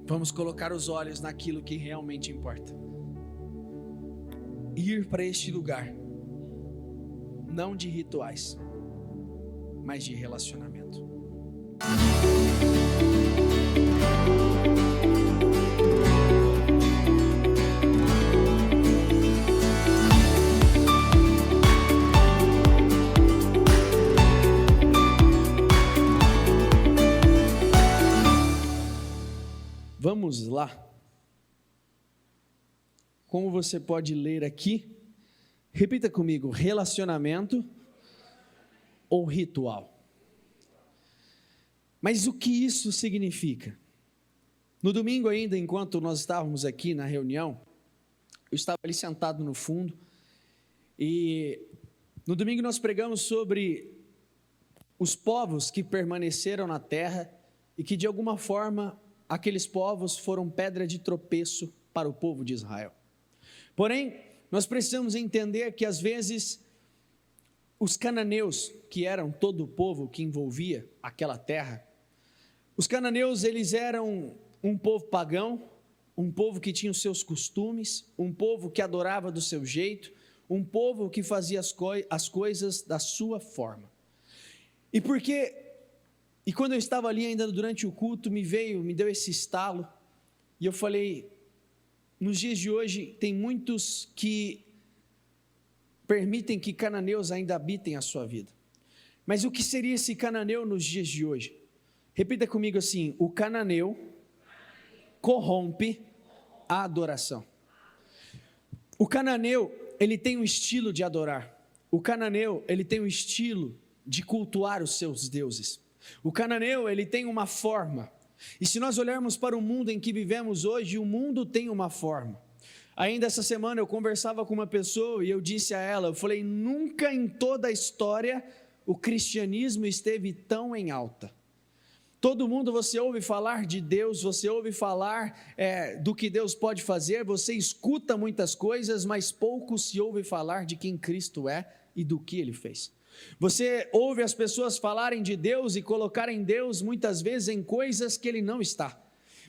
Vamos colocar os olhos naquilo que realmente importa. Ir para este lugar, não de rituais, mas de relacionamento. Vamos lá. Como você pode ler aqui? Repita comigo: relacionamento ou ritual. Mas o que isso significa? No domingo ainda, enquanto nós estávamos aqui na reunião, eu estava ali sentado no fundo, e no domingo nós pregamos sobre os povos que permaneceram na terra e que de alguma forma aqueles povos foram pedra de tropeço para o povo de Israel. Porém, nós precisamos entender que às vezes os cananeus, que eram todo o povo que envolvia aquela terra, os cananeus, eles eram um povo pagão, um povo que tinha os seus costumes, um povo que adorava do seu jeito, um povo que fazia as coisas da sua forma. E quando eu estava ali ainda durante o culto, me deu esse estalo, e eu falei, nos dias de hoje, tem muitos que permitem que cananeus ainda habitem a sua vida. Mas o que seria esse cananeu nos dias de hoje? Repita comigo assim: o cananeu corrompe a adoração. O cananeu, ele tem um estilo de adorar. O cananeu, ele tem um estilo de cultuar os seus deuses. O cananeu, ele tem uma forma. E se nós olharmos para o mundo em que vivemos hoje, o mundo tem uma forma. Ainda essa semana eu conversava com uma pessoa e eu disse a ela, eu falei, nunca em toda a história o cristianismo esteve tão em alta. Todo mundo, você ouve falar de Deus, você ouve falar do que Deus pode fazer, você escuta muitas coisas, mas pouco se ouve falar de quem Cristo é e do que Ele fez. Você ouve as pessoas falarem de Deus e colocarem Deus muitas vezes em coisas que Ele não está.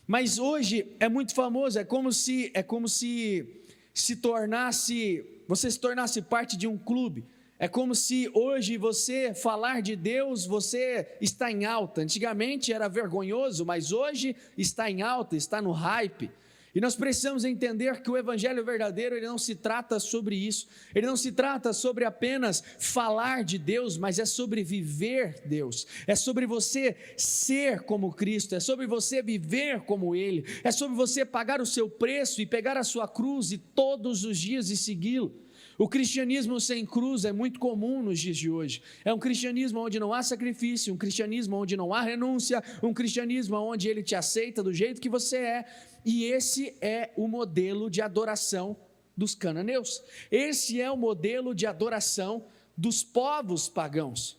Mas hoje é muito famoso, é como se você se tornasse parte de um clube. É como se hoje você falar de Deus, você está em alta. Antigamente era vergonhoso, mas hoje está em alta, está no hype. E nós precisamos entender que o evangelho verdadeiro, ele não se trata sobre isso. Ele não se trata sobre apenas falar de Deus, mas é sobre viver Deus. É sobre você ser como Cristo, é sobre você viver como Ele. É sobre você pagar o seu preço e pegar a sua cruz e todos os dias e segui-lo. O cristianismo sem cruz é muito comum nos dias de hoje. É um cristianismo onde não há sacrifício, um cristianismo onde não há renúncia, um cristianismo onde Ele te aceita do jeito que você é. E esse é o modelo de adoração dos cananeus. Esse é o modelo de adoração dos povos pagãos.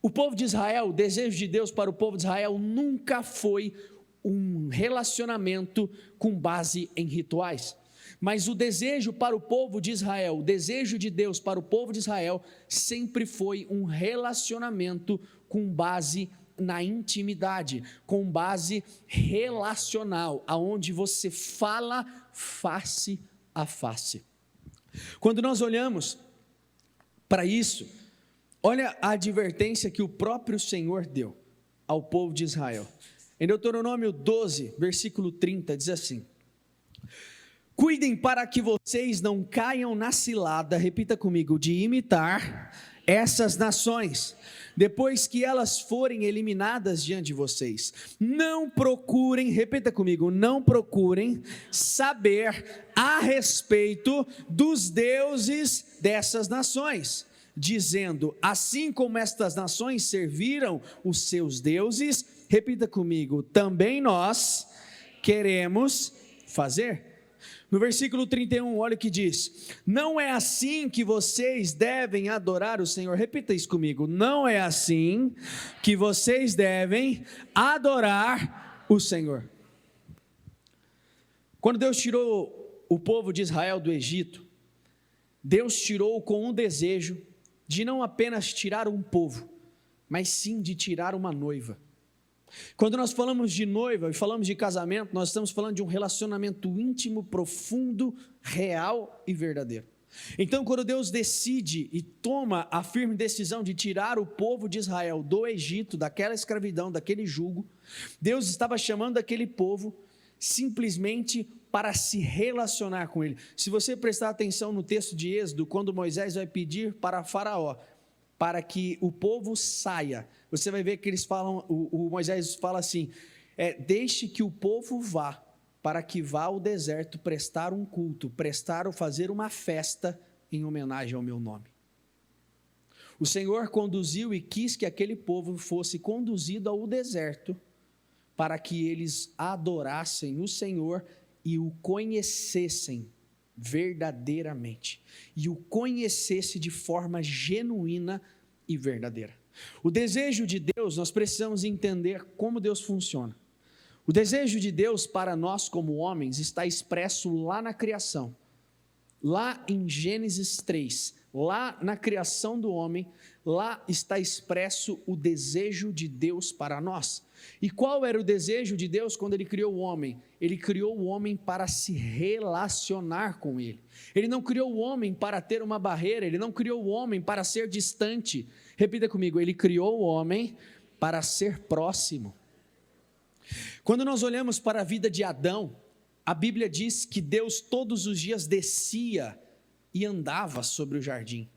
O povo de Israel, o desejo de Deus para o povo de Israel nunca foi um relacionamento com base em rituais. Mas o desejo para o povo de Israel, o desejo de Deus para o povo de Israel, sempre foi um relacionamento com base na intimidade, com base relacional, aonde você fala face a face. Quando nós olhamos para isso, olha a advertência que o próprio Senhor deu ao povo de Israel. Em Deuteronômio 12, versículo 30, diz assim: cuidem para que vocês não caiam na cilada, repita comigo, de imitar essas nações, depois que elas forem eliminadas diante de vocês. Não procurem, repita comigo, não procurem saber a respeito dos deuses dessas nações, dizendo, assim como estas nações serviram os seus deuses, repita comigo, também nós queremos fazer. No versículo 31, olha o que diz: não é assim que vocês devem adorar o Senhor. Repita isso comigo: não é assim que vocês devem adorar o Senhor. Quando Deus tirou o povo de Israel do Egito, Deus tirou com um desejo de não apenas tirar um povo, mas sim de tirar uma noiva. Quando nós falamos de noiva e falamos de casamento, nós estamos falando de um relacionamento íntimo, profundo, real e verdadeiro. Então, quando Deus decide e toma a firme decisão de tirar o povo de Israel do Egito, daquela escravidão, daquele jugo, Deus estava chamando aquele povo simplesmente para se relacionar com ele. Se você prestar atenção no texto de Êxodo, quando Moisés vai pedir para Faraó, para que o povo saia, você vai ver que eles falam, o Moisés fala assim, deixe que o povo vá, para que vá ao deserto prestar um culto, prestar ou fazer uma festa em homenagem ao meu nome. O Senhor conduziu e quis que aquele povo fosse conduzido ao deserto, para que eles adorassem o Senhor e o conhecessem verdadeiramente, e o conhecesse de forma genuína e verdadeira. O desejo de Deus, nós precisamos entender como Deus funciona. O desejo de Deus para nós como homens está expresso lá na criação, lá em Gênesis 3, lá na criação do homem, lá está expresso o desejo de Deus para nós. E qual era o desejo de Deus quando Ele criou o homem? Ele criou o homem para se relacionar com Ele. Ele não criou o homem para ter uma barreira, Ele não criou o homem para ser distante. Repita comigo, Ele criou o homem para ser próximo. Quando nós olhamos para a vida de Adão, a Bíblia diz que Deus todos os dias descia e andava sobre o jardim.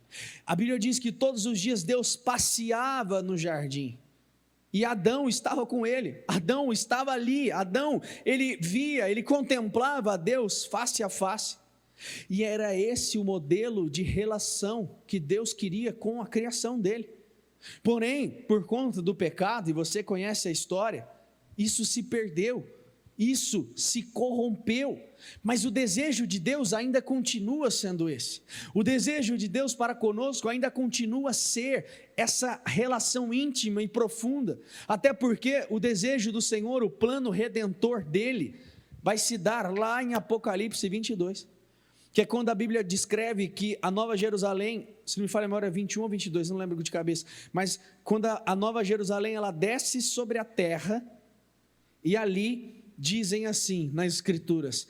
A Bíblia diz que todos os dias Deus passeava no jardim. E Adão estava com ele, Adão estava ali, Adão, ele via, ele contemplava a Deus face a face. E era esse o modelo de relação que Deus queria com a criação dele. Porém, por conta do pecado, e você conhece a história, isso se perdeu, isso se corrompeu, mas o desejo de Deus ainda continua sendo esse. O desejo de Deus para conosco ainda continua a ser essa relação íntima e profunda, até porque o desejo do Senhor, o plano redentor dele, vai se dar lá em Apocalipse 22, que é quando a Bíblia descreve que a Nova Jerusalém, se não me falha a memória, 21 ou 22, não lembro de cabeça, mas quando a Nova Jerusalém, ela desce sobre a terra, e ali dizem assim nas Escrituras,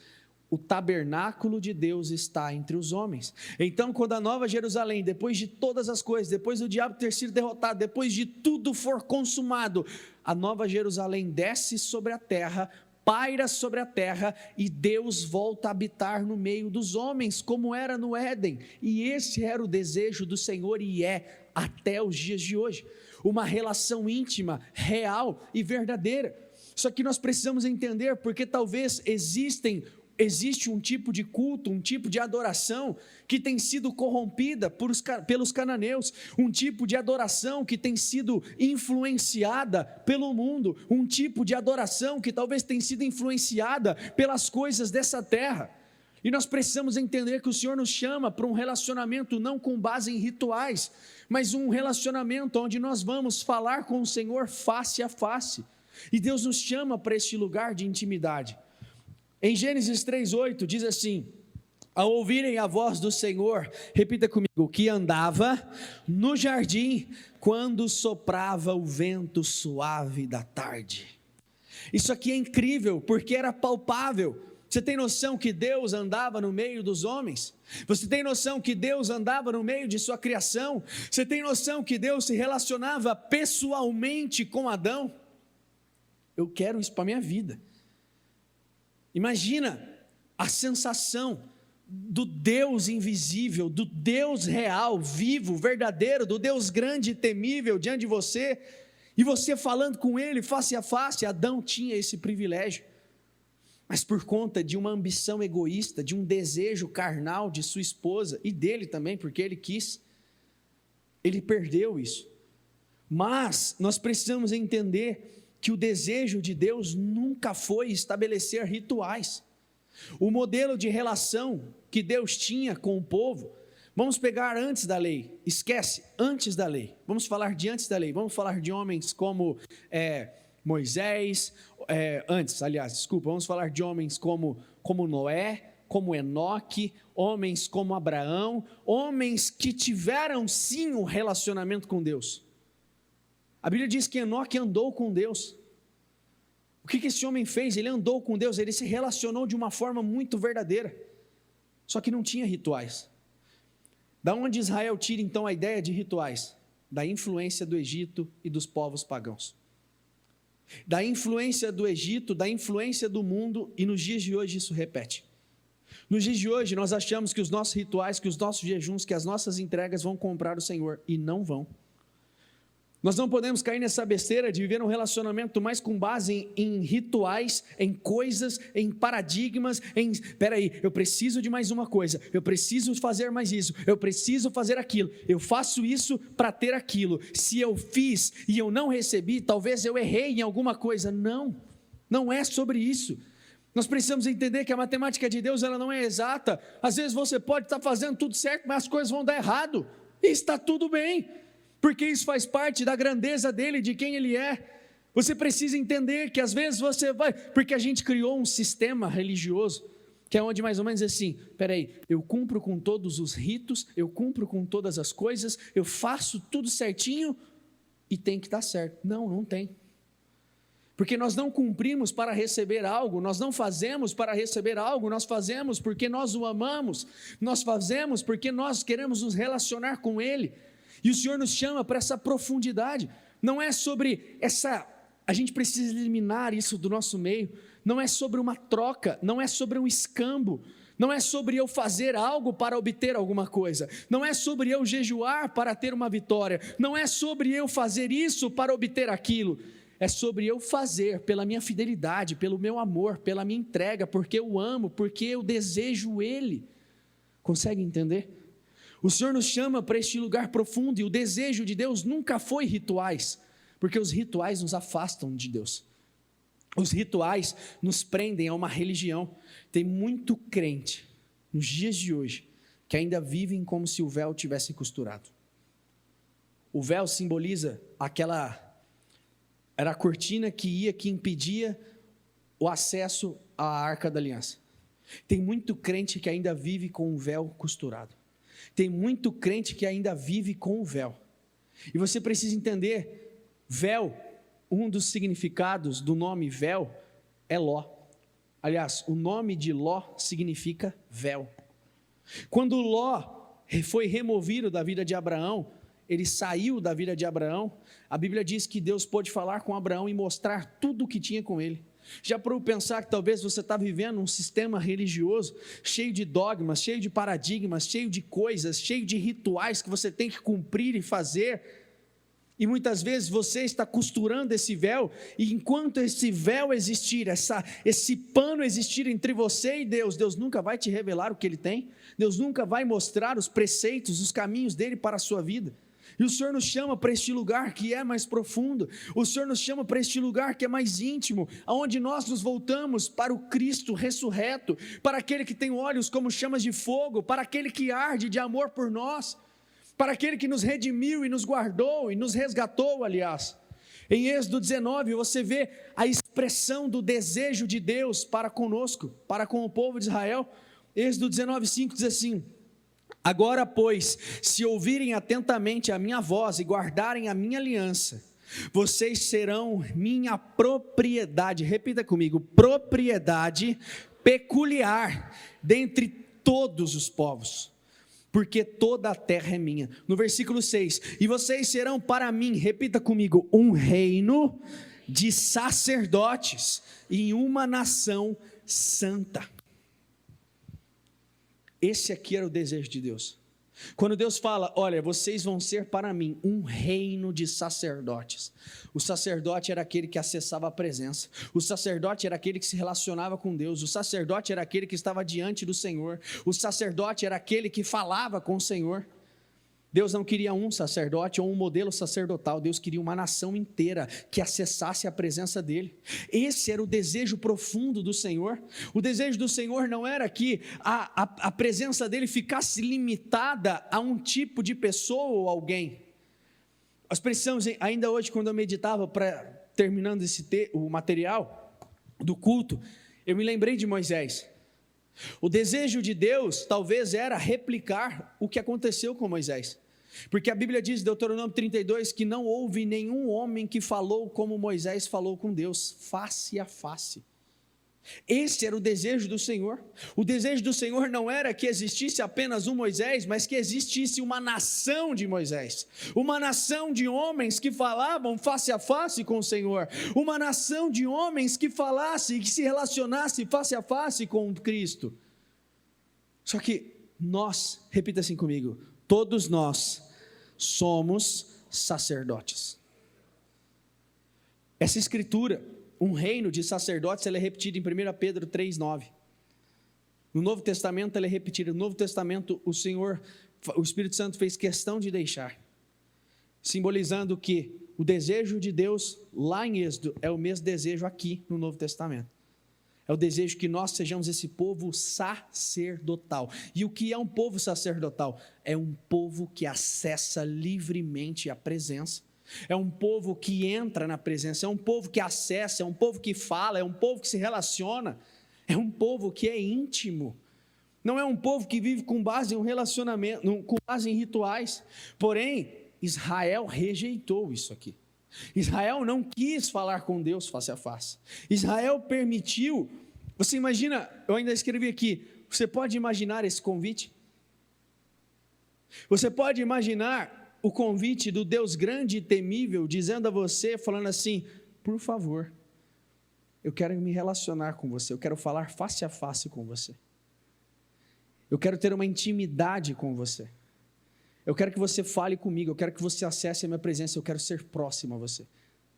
o tabernáculo de Deus está entre os homens. Então, quando a Nova Jerusalém, depois de todas as coisas, depois do diabo ter sido derrotado, depois de tudo for consumado, a Nova Jerusalém desce sobre a terra, paira sobre a terra, e Deus volta a habitar no meio dos homens, como era no Éden, e esse era o desejo do Senhor, e é até os dias de hoje, uma relação íntima, real e verdadeira. Só que nós precisamos entender, porque talvez existe um tipo de culto, um tipo de adoração que tem sido corrompida pelos cananeus, um tipo de adoração que tem sido influenciada pelo mundo, um tipo de adoração que talvez tenha sido influenciada pelas coisas dessa terra. E nós precisamos entender que o Senhor nos chama para um relacionamento não com base em rituais, mas um relacionamento onde nós vamos falar com o Senhor face a face. E Deus nos chama para este lugar de intimidade. Em Gênesis 3:8 diz assim: ao ouvirem a voz do Senhor, repita comigo, que andava no jardim quando soprava o vento suave da tarde. Isso aqui é incrível, porque era palpável. Você tem noção que Deus andava no meio dos homens? Você tem noção que Deus andava no meio de sua criação? Você tem noção que Deus se relacionava pessoalmente com Adão? Eu quero isso para a minha vida. Imagina a sensação do Deus invisível, do Deus real, vivo, verdadeiro, do Deus grande e temível diante de você, e você falando com Ele face a face. Adão tinha esse privilégio, mas por conta de uma ambição egoísta, de um desejo carnal de sua esposa, e dele também, porque ele quis, ele perdeu isso. Mas nós precisamos entender que o desejo de Deus nunca foi estabelecer rituais. O modelo de relação que Deus tinha com o povo, vamos pegar antes da lei, esquece, antes da lei, vamos falar de antes da lei, vamos falar de homens como Moisés, vamos falar de homens como Noé, como Enoque, homens como Abraão, homens que tiveram sim um relacionamento com Deus. A Bíblia diz que Enoque andou com Deus. O que esse homem fez? Ele andou com Deus, ele se relacionou de uma forma muito verdadeira, só que não tinha rituais. Da onde Israel tira então a ideia de rituais? Da influência do Egito e dos povos pagãos. Da influência do Egito, da influência do mundo, e nos dias de hoje isso repete. Nos dias de hoje nós achamos que os nossos rituais, que os nossos jejuns, que as nossas entregas vão comprar o Senhor, e não vão. Nós não podemos cair nessa besteira de viver um relacionamento mais com base em rituais, em coisas, em paradigmas, peraí, eu preciso de mais uma coisa, eu preciso fazer mais isso, eu preciso fazer aquilo, eu faço isso para ter aquilo, se eu fiz e eu não recebi, talvez eu errei em alguma coisa. Não, não é sobre isso. Nós precisamos entender que a matemática de Deus, ela não é exata. Às vezes você pode estar fazendo tudo certo, mas as coisas vão dar errado, e está tudo bem, porque isso faz parte da grandeza dele, de quem ele é. Você precisa entender que às vezes você vai, porque a gente criou um sistema religioso, que é onde mais ou menos assim, peraí, eu cumpro com todos os ritos, eu cumpro com todas as coisas, eu faço tudo certinho, e tem que dar certo. Não, não tem. Porque nós não cumprimos para receber algo, nós não fazemos para receber algo, nós fazemos porque nós o amamos, nós fazemos porque nós queremos nos relacionar com ele. E o Senhor nos chama para essa profundidade. Não é sobre a gente precisa eliminar isso do nosso meio. Não é sobre uma troca, não é sobre um escambo, não é sobre eu fazer algo para obter alguma coisa, não é sobre eu jejuar para ter uma vitória, não é sobre eu fazer isso para obter aquilo. É sobre eu fazer pela minha fidelidade, pelo meu amor, pela minha entrega, porque eu amo, porque eu desejo ele. Consegue entender? O Senhor nos chama para este lugar profundo, e o desejo de Deus nunca foi rituais, porque os rituais nos afastam de Deus. Os rituais nos prendem a uma religião. Tem muito crente, nos dias de hoje, que ainda vivem como se o véu tivesse costurado. O véu simboliza era a cortina que impedia o acesso à Arca da Aliança. Tem muito crente que ainda vive com o véu costurado. Tem muito crente que ainda vive com o véu. E você precisa entender, véu, um dos significados do nome véu é Ló. Aliás, o nome de Ló significa véu. Quando Ló foi removido da vida de Abraão, ele saiu da vida de Abraão, a Bíblia diz que Deus pôde falar com Abraão e mostrar tudo o que tinha com ele. Já parou para pensar que talvez você está vivendo um sistema religioso cheio de dogmas, cheio de paradigmas, cheio de coisas, cheio de rituais que você tem que cumprir e fazer, e muitas vezes você está costurando esse véu, e enquanto esse véu existir, esse pano existir entre você e Deus, Deus nunca vai te revelar o que Ele tem, Deus nunca vai mostrar os preceitos, os caminhos dEle para a sua vida. E o Senhor nos chama para este lugar que é mais profundo, o Senhor nos chama para este lugar que é mais íntimo, onde nós nos voltamos para o Cristo ressurreto, para aquele que tem olhos como chamas de fogo, para aquele que arde de amor por nós, para aquele que nos redimiu e nos guardou e nos resgatou, aliás. Em Êxodo 19 você vê a expressão do desejo de Deus para conosco, para com o povo de Israel. Êxodo 19:5 diz assim: agora, pois, se ouvirem atentamente a minha voz e guardarem a minha aliança, vocês serão minha propriedade, repita comigo, propriedade peculiar dentre todos os povos, porque toda a terra é minha. No versículo 6, e vocês serão para mim, repita comigo, um reino de sacerdotes e uma nação santa. Esse aqui era o desejo de Deus. Quando Deus fala, olha, vocês vão ser para mim um reino de sacerdotes. O sacerdote era aquele que acessava a presença. O sacerdote era aquele que se relacionava com Deus. O sacerdote era aquele que estava diante do Senhor. O sacerdote era aquele que falava com o Senhor. Deus não queria um sacerdote ou um modelo sacerdotal, Deus queria uma nação inteira que acessasse a presença dele. Esse era o desejo profundo do Senhor. O desejo do Senhor não era que a presença dele ficasse limitada a um tipo de pessoa ou alguém. Nós precisamos, ainda hoje quando eu meditava, terminando o material do culto, eu me lembrei de Moisés. O desejo de Deus talvez era replicar o que aconteceu com Moisés. Porque a Bíblia diz, Deuteronômio 32, que não houve nenhum homem que falou como Moisés falou com Deus, face a face. Esse era o desejo do Senhor. O desejo do Senhor não era que existisse apenas um Moisés, mas que existisse uma nação de Moisés, uma nação de homens que falavam face a face com o Senhor, uma nação de homens que falasse e que se relacionasse face a face com Cristo. Só que nós, repita assim comigo, todos nós somos sacerdotes. Essa escritura, um reino de sacerdotes, ela é repetida em 1 Pedro 3,9. No Novo Testamento ela é repetida. No Novo Testamento o Espírito Santo fez questão de deixar, simbolizando que o desejo de Deus lá em Êxodo é o mesmo desejo aqui no Novo Testamento. É o desejo que nós sejamos esse povo sacerdotal. E o que é um povo sacerdotal? É um povo que acessa livremente a presença. É um povo que entra na presença, é um povo que acessa, é um povo que fala, é um povo que se relaciona, é um povo que é íntimo. Não é um povo que vive com base em um relacionamento, com base em rituais. Porém, Israel rejeitou isso aqui. Israel não quis falar com Deus face a face. Israel permitiu. Você imagina, eu ainda escrevi aqui, você pode imaginar esse convite? Você pode imaginar o convite do Deus grande e temível, dizendo a você, falando assim, por favor, eu quero me relacionar com você, eu quero falar face a face com você, eu quero ter uma intimidade com você, eu quero que você fale comigo, eu quero que você acesse a minha presença, eu quero ser próximo a você.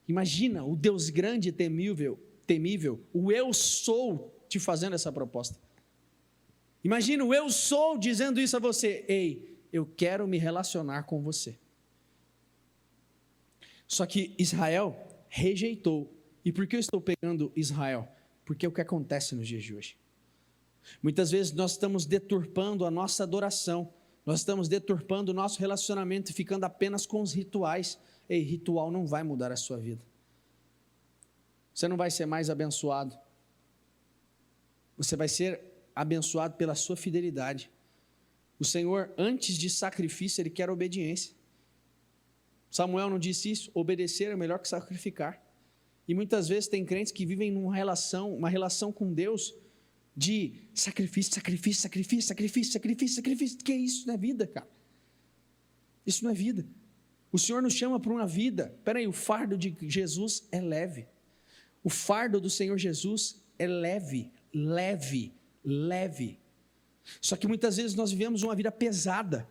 Imagina o Deus grande e temível, o eu sou te fazendo essa proposta. Imagina o eu sou dizendo isso a você, ei, eu quero me relacionar com você. Só que Israel rejeitou. E por que eu estou pegando Israel? Porque é o que acontece nos dias de hoje. Muitas vezes nós estamos deturpando a nossa adoração, nós estamos deturpando o nosso relacionamento e ficando apenas com os rituais. Ei, ritual não vai mudar a sua vida. Você não vai ser mais abençoado. Você vai ser abençoado pela sua fidelidade. O Senhor, antes de sacrifício, Ele quer obediência. Samuel não disse isso? Obedecer é melhor que sacrificar. E muitas vezes tem crentes que vivem uma relação com Deus de sacrifício. Que isso não é vida, cara. Isso não é vida. O Senhor nos chama para uma vida. Espera aí, o fardo de Jesus é leve. O fardo do Senhor Jesus é leve. Só que muitas vezes nós vivemos uma vida pesada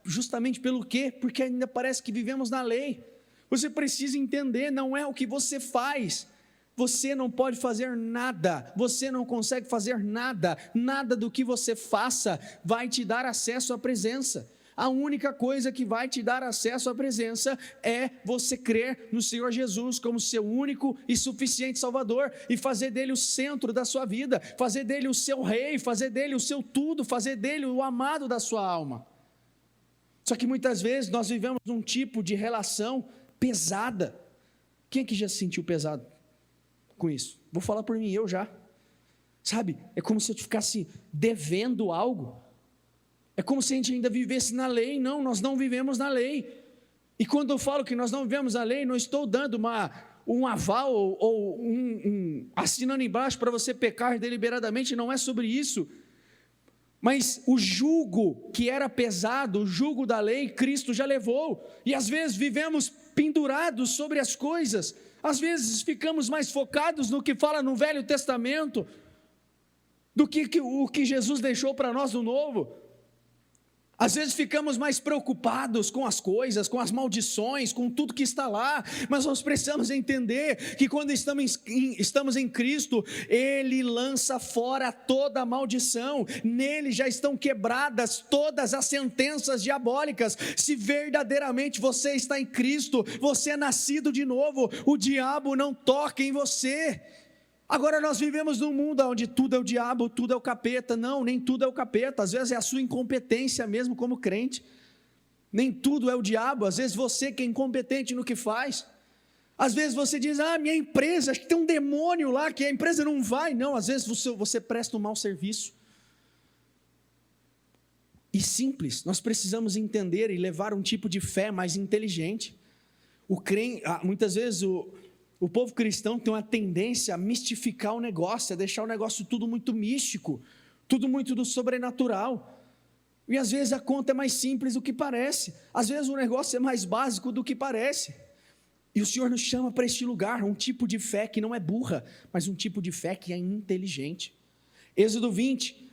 justamente pelo quê? Porque ainda parece que vivemos na lei. Você precisa entender, não é o que você faz, você não pode fazer nada, você não consegue fazer nada do que você faça vai te dar acesso à presença. A única coisa que vai te dar acesso à presença é você crer no Senhor Jesus como seu único e suficiente Salvador e fazer dele o centro da sua vida, fazer dele o seu rei, fazer dele o seu tudo, fazer dele o amado da sua alma. Só que muitas vezes nós vivemos um tipo de relação pesada. Quem é que já se sentiu pesado com isso? Vou falar por mim, eu já. Sabe, é como se eu te ficasse devendo algo. É como se a gente ainda vivesse na lei. Não, nós não vivemos na lei. E quando eu falo que nós não vivemos na lei, não estou dando um aval ou assinando embaixo para você pecar deliberadamente, não é sobre isso. Mas o jugo que era pesado, o jugo da lei, Cristo já levou. E às vezes vivemos pendurados sobre as coisas. Às vezes ficamos mais focados no que fala no Velho Testamento do que o que Jesus deixou para nós no Novo. Às vezes ficamos mais preocupados com as coisas, com as maldições, com tudo que está lá, mas nós precisamos entender que quando estamos em Cristo, Ele lança fora toda a maldição, nele já estão quebradas todas as sentenças diabólicas. Se verdadeiramente você está em Cristo, você é nascido de novo, o diabo não toca em você. Agora nós vivemos num mundo onde tudo é o diabo, tudo é o capeta. Não, nem tudo é o capeta, às vezes é a sua incompetência mesmo como crente. Nem tudo é o diabo, às vezes você que é incompetente no que faz. Às vezes você diz, minha empresa, acho que tem um demônio lá, que a empresa não vai. Não, às vezes você presta um mau serviço. e simples. Nós precisamos entender e levar um tipo de fé mais inteligente. Muitas vezes o povo cristão tem uma tendência a mistificar o negócio, a deixar o negócio tudo muito místico, tudo muito do sobrenatural. E às vezes a conta é mais simples do que parece. Às vezes o negócio é mais básico do que parece. E o Senhor nos chama para este lugar, um tipo de fé que não é burra, mas um tipo de fé que é inteligente. Êxodo 20.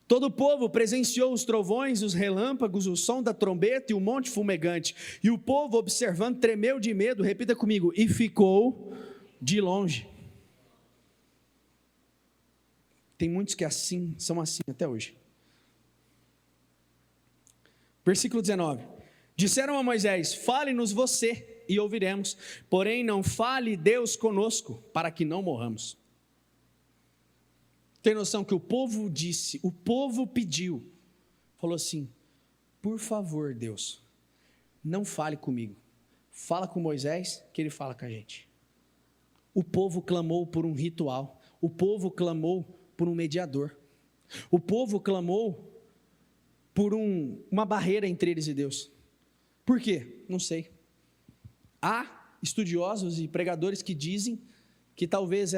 Todo o povo presenciou os trovões, os relâmpagos, o som da trombeta e o monte fumegante. E o povo, observando, tremeu de medo, repita comigo, e ficou de longe. Tem muitos que são assim até hoje. Versículo 19. Disseram a Moisés, fale-nos você e ouviremos, porém não fale Deus conosco, para que não morramos. Tem noção que o povo disse, o povo pediu, falou assim, por favor Deus, não fale comigo, fala com Moisés que ele fala com a gente. O povo clamou por um ritual, o povo clamou por um mediador, o povo clamou por uma barreira entre eles e Deus. Por quê? Não sei. Há estudiosos e pregadores que dizem que talvez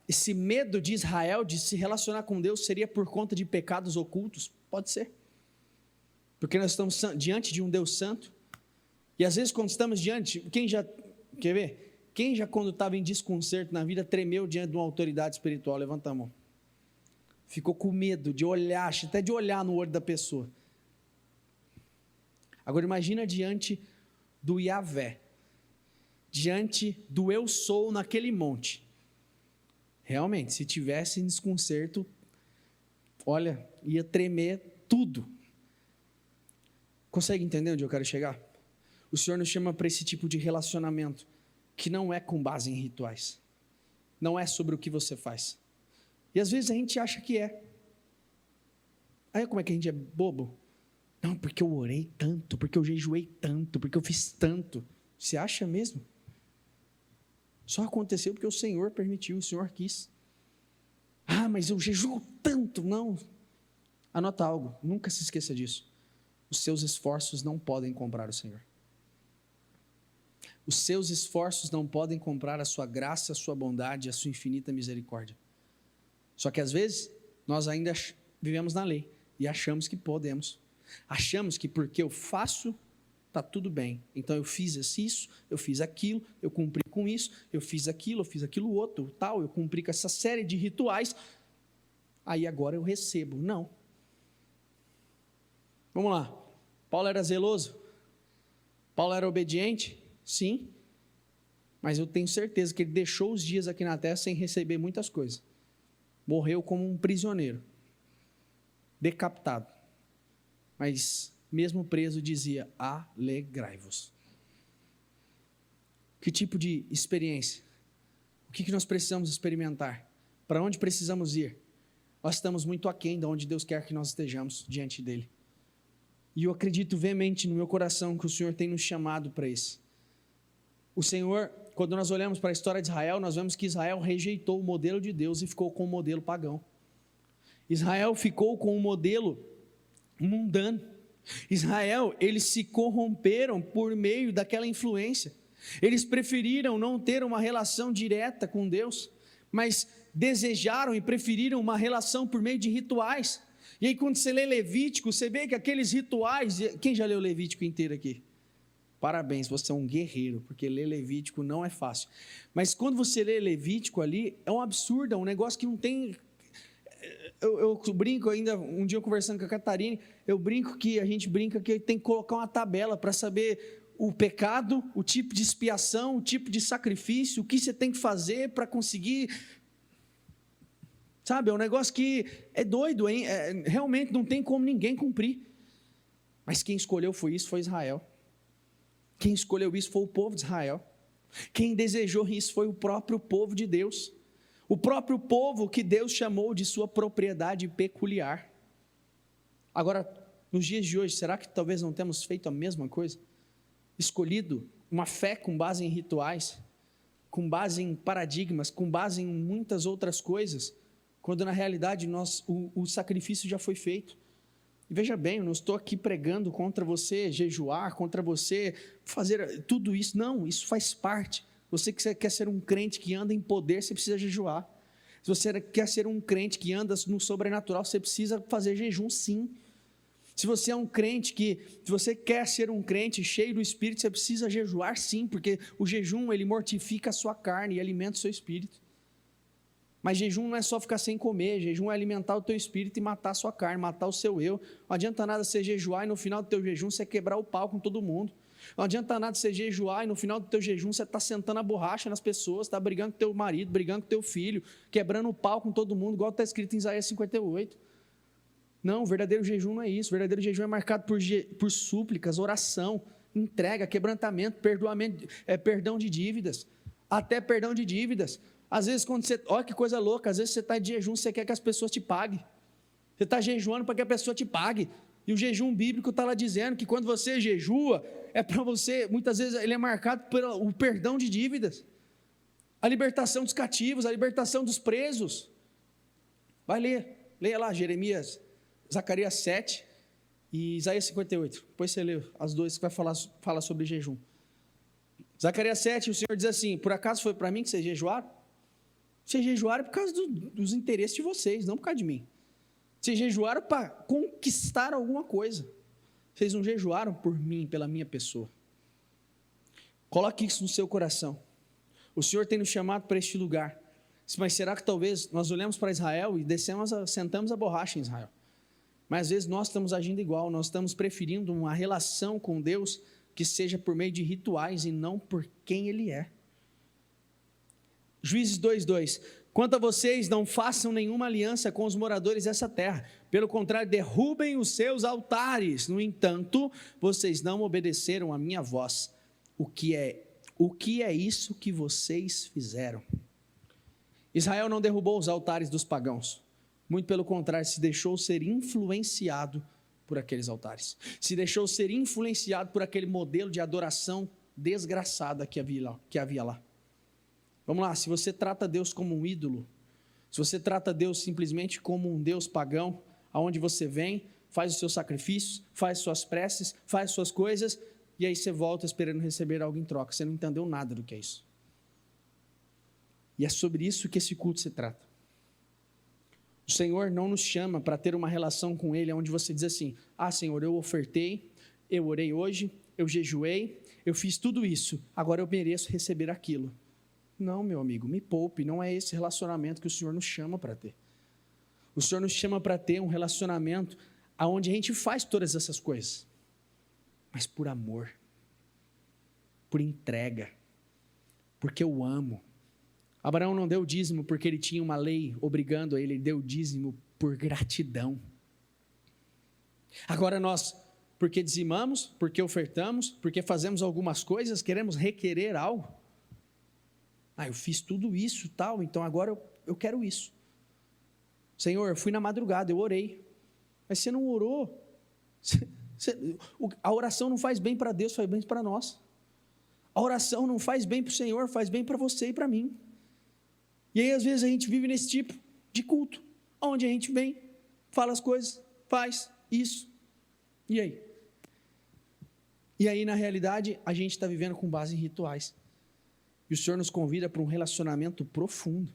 esse medo de Israel de se relacionar com Deus seria por conta de pecados ocultos. Pode ser. Porque nós estamos diante de um Deus santo. E às vezes quando estamos diante, quer ver? Quem já quando estava em desconcerto na vida tremeu diante de uma autoridade espiritual? Levanta a mão. Ficou com medo de olhar, até de olhar no olho da pessoa. Agora imagina diante do Yahvé, diante do eu sou naquele monte. Realmente, se tivesse em desconcerto, olha, ia tremer tudo. Consegue entender onde eu quero chegar? O Senhor nos chama para esse tipo de relacionamento, que não é com base em rituais, não é sobre o que você faz. E às vezes a gente acha que é. Aí como é que a gente é bobo? Não, porque eu orei tanto, porque eu jejuei tanto, porque eu fiz tanto. Você acha mesmo? Só aconteceu porque o Senhor permitiu, o Senhor quis. Ah, mas eu jejuo tanto. Não. Anota algo, nunca se esqueça disso. Os seus esforços não podem comprar o Senhor. Os seus esforços não podem comprar a sua graça, a sua bondade, a sua infinita misericórdia. Só que às vezes, nós ainda vivemos na lei e achamos que podemos. Achamos que porque eu faço, está tudo bem. Então eu fiz isso, eu fiz aquilo, eu cumpri com isso, eu fiz aquilo outro, tal, eu cumpri com essa série de rituais, aí agora eu recebo. Não. Vamos lá. Paulo era zeloso? Paulo era obediente? Sim. Mas eu tenho certeza que ele deixou os dias aqui na terra sem receber muitas coisas. Morreu como um prisioneiro, decapitado, mas mesmo preso dizia, alegrai-vos. Que tipo de experiência? O que nós precisamos experimentar? Para onde precisamos ir? Nós estamos muito aquém de onde Deus quer que nós estejamos diante dEle. E eu acredito veemente no meu coração que o Senhor tem nos chamado para isso. O Senhor, quando nós olhamos para a história de Israel, nós vemos que Israel rejeitou o modelo de Deus e ficou com o modelo pagão. Israel ficou com o modelo mundano. Israel, eles se corromperam por meio daquela influência. Eles preferiram não ter uma relação direta com Deus, mas desejaram e preferiram uma relação por meio de rituais. E aí quando você lê Levítico, você vê que aqueles rituais... Quem já leu Levítico inteiro aqui? Parabéns, você é um guerreiro, porque ler Levítico não é fácil. Mas quando você lê Levítico ali, é um absurdo, é um negócio que não tem... Eu brinco ainda, um dia eu conversando com a Catarine, a gente brinca que tem que colocar uma tabela para saber o pecado, o tipo de expiação, o tipo de sacrifício, o que você tem que fazer para conseguir... Sabe, é um negócio que é doido, hein? Realmente não tem como ninguém cumprir. Mas quem escolheu foi Israel. Quem escolheu isso foi o povo de Israel. Quem desejou isso foi o próprio povo de Deus. O próprio povo que Deus chamou de sua propriedade peculiar. Agora, nos dias de hoje, será que talvez não temos feito a mesma coisa? Escolhido uma fé com base em rituais, com base em paradigmas, com base em muitas outras coisas, quando na realidade o sacrifício já foi feito. E veja bem, eu não estou aqui pregando contra você jejuar, contra você fazer tudo isso. Não, isso faz parte. Você que quer ser um crente que anda em poder, você precisa jejuar. Se você quer ser um crente que anda no sobrenatural, você precisa fazer jejum, sim. Se você é um crente se você quer ser um crente cheio do Espírito, você precisa jejuar, sim, porque o jejum, ele mortifica a sua carne e alimenta o seu espírito. Mas jejum não é só ficar sem comer, jejum é alimentar o teu espírito e matar a sua carne, matar o seu eu. Não adianta nada você jejuar e no final do teu jejum você quebrar o pau com todo mundo. Não adianta nada você jejuar e no final do teu jejum você está sentando a borracha nas pessoas, está brigando com teu marido, brigando com teu filho, quebrando o pau com todo mundo, igual está escrito em Isaías 58. Não, o verdadeiro jejum não é isso. O verdadeiro jejum é marcado por súplicas, oração, entrega, quebrantamento, perdoamento, perdão de dívidas, até perdão de dívidas. Às vezes quando você, olha que coisa louca, às vezes você está de jejum, você quer que as pessoas te paguem. Você está jejuando para que a pessoa te pague. E o jejum bíblico está lá dizendo que quando você jejua, é para você, muitas vezes ele é marcado pelo perdão de dívidas, a libertação dos cativos, a libertação dos presos. Vai ler, leia lá Zacarias 7 e Isaías 58, depois você lê as duas que vai falar sobre jejum. Zacarias 7, o Senhor diz assim: por acaso foi para mim que vocês jejuaram? Vocês jejuaram por causa dos interesses de vocês, não por causa de mim. Vocês jejuaram para conquistar alguma coisa. Vocês não jejuaram por mim, pela minha pessoa. Coloque isso no seu coração. O Senhor tem nos chamado para este lugar. Mas será que talvez nós olhamos para Israel e sentamos a borracha em Israel? Mas às vezes nós estamos agindo igual, nós estamos preferindo uma relação com Deus que seja por meio de rituais e não por quem Ele é. Juízes 2:2. Quanto a vocês, não façam nenhuma aliança com os moradores dessa terra. Pelo contrário, derrubem os seus altares. No entanto, vocês não obedeceram à minha voz. O que é isso que vocês fizeram? Israel não derrubou os altares dos pagãos. Muito pelo contrário, se deixou ser influenciado por aqueles altares. Se deixou ser influenciado por aquele modelo de adoração desgraçada que havia lá. Vamos lá, se você trata Deus como um ídolo, se você trata Deus simplesmente como um Deus pagão, aonde você vem, faz os seus sacrifícios, faz suas preces, faz suas coisas, e aí você volta esperando receber algo em troca, você não entendeu nada do que é isso. E é sobre isso que esse culto se trata. O Senhor não nos chama para ter uma relação com Ele, onde você diz assim: ah, Senhor, eu ofertei, eu orei hoje, eu jejuei, eu fiz tudo isso, agora eu mereço receber aquilo. Não, meu amigo, me poupe, não é esse relacionamento que o Senhor nos chama para ter. O Senhor nos chama para ter um relacionamento onde a gente faz todas essas coisas, mas por amor, por entrega, porque eu amo. Abraão não deu dízimo porque ele tinha uma lei obrigando a ele deu dízimo por gratidão. Agora nós, porque dizimamos, porque ofertamos, porque fazemos algumas coisas, queremos requerer algo. Ah, eu fiz tudo isso, tal, então agora eu quero isso. Senhor, eu fui na madrugada, eu orei. Mas você não orou. A oração não faz bem para Deus, faz bem para nós. A oração não faz bem para o Senhor, faz bem para você e para mim. E aí às vezes a gente vive nesse tipo de culto, onde a gente vem, fala as coisas, faz isso. E aí? E aí na realidade a gente está vivendo com base em rituais. E o Senhor nos convida para um relacionamento profundo.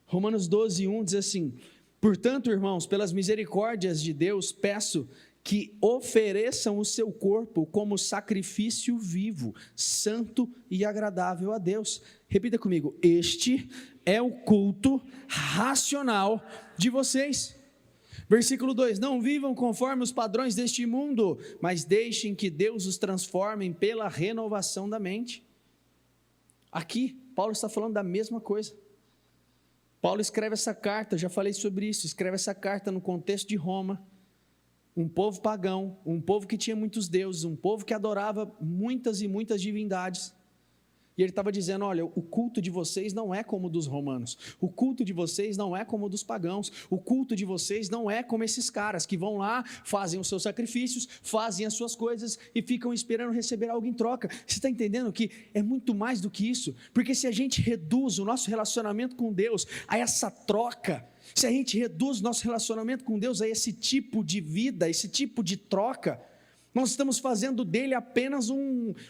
Romanos 12:1 diz assim: portanto, irmãos, pelas misericórdias de Deus, peço que ofereçam o seu corpo como sacrifício vivo, santo e agradável a Deus. Repita comigo: este é o culto racional de vocês. Versículo 2: não vivam conforme os padrões deste mundo, mas deixem que Deus os transforme pela renovação da mente. Aqui, Paulo está falando da mesma coisa. Paulo escreve essa carta, já falei sobre isso, escreve essa carta no contexto de Roma, um povo pagão, um povo que tinha muitos deuses, um povo que adorava muitas e muitas divindades. E ele estava dizendo, olha, o culto de vocês não é como o dos romanos, o culto de vocês não é como o dos pagãos, o culto de vocês não é como esses caras que vão lá, fazem os seus sacrifícios, fazem as suas coisas e ficam esperando receber algo em troca. Você está entendendo que é muito mais do que isso? Porque se a gente reduz o nosso relacionamento com Deus a essa troca, se a gente reduz o nosso relacionamento com Deus a esse tipo de vida, esse tipo de troca, nós estamos fazendo dele apenas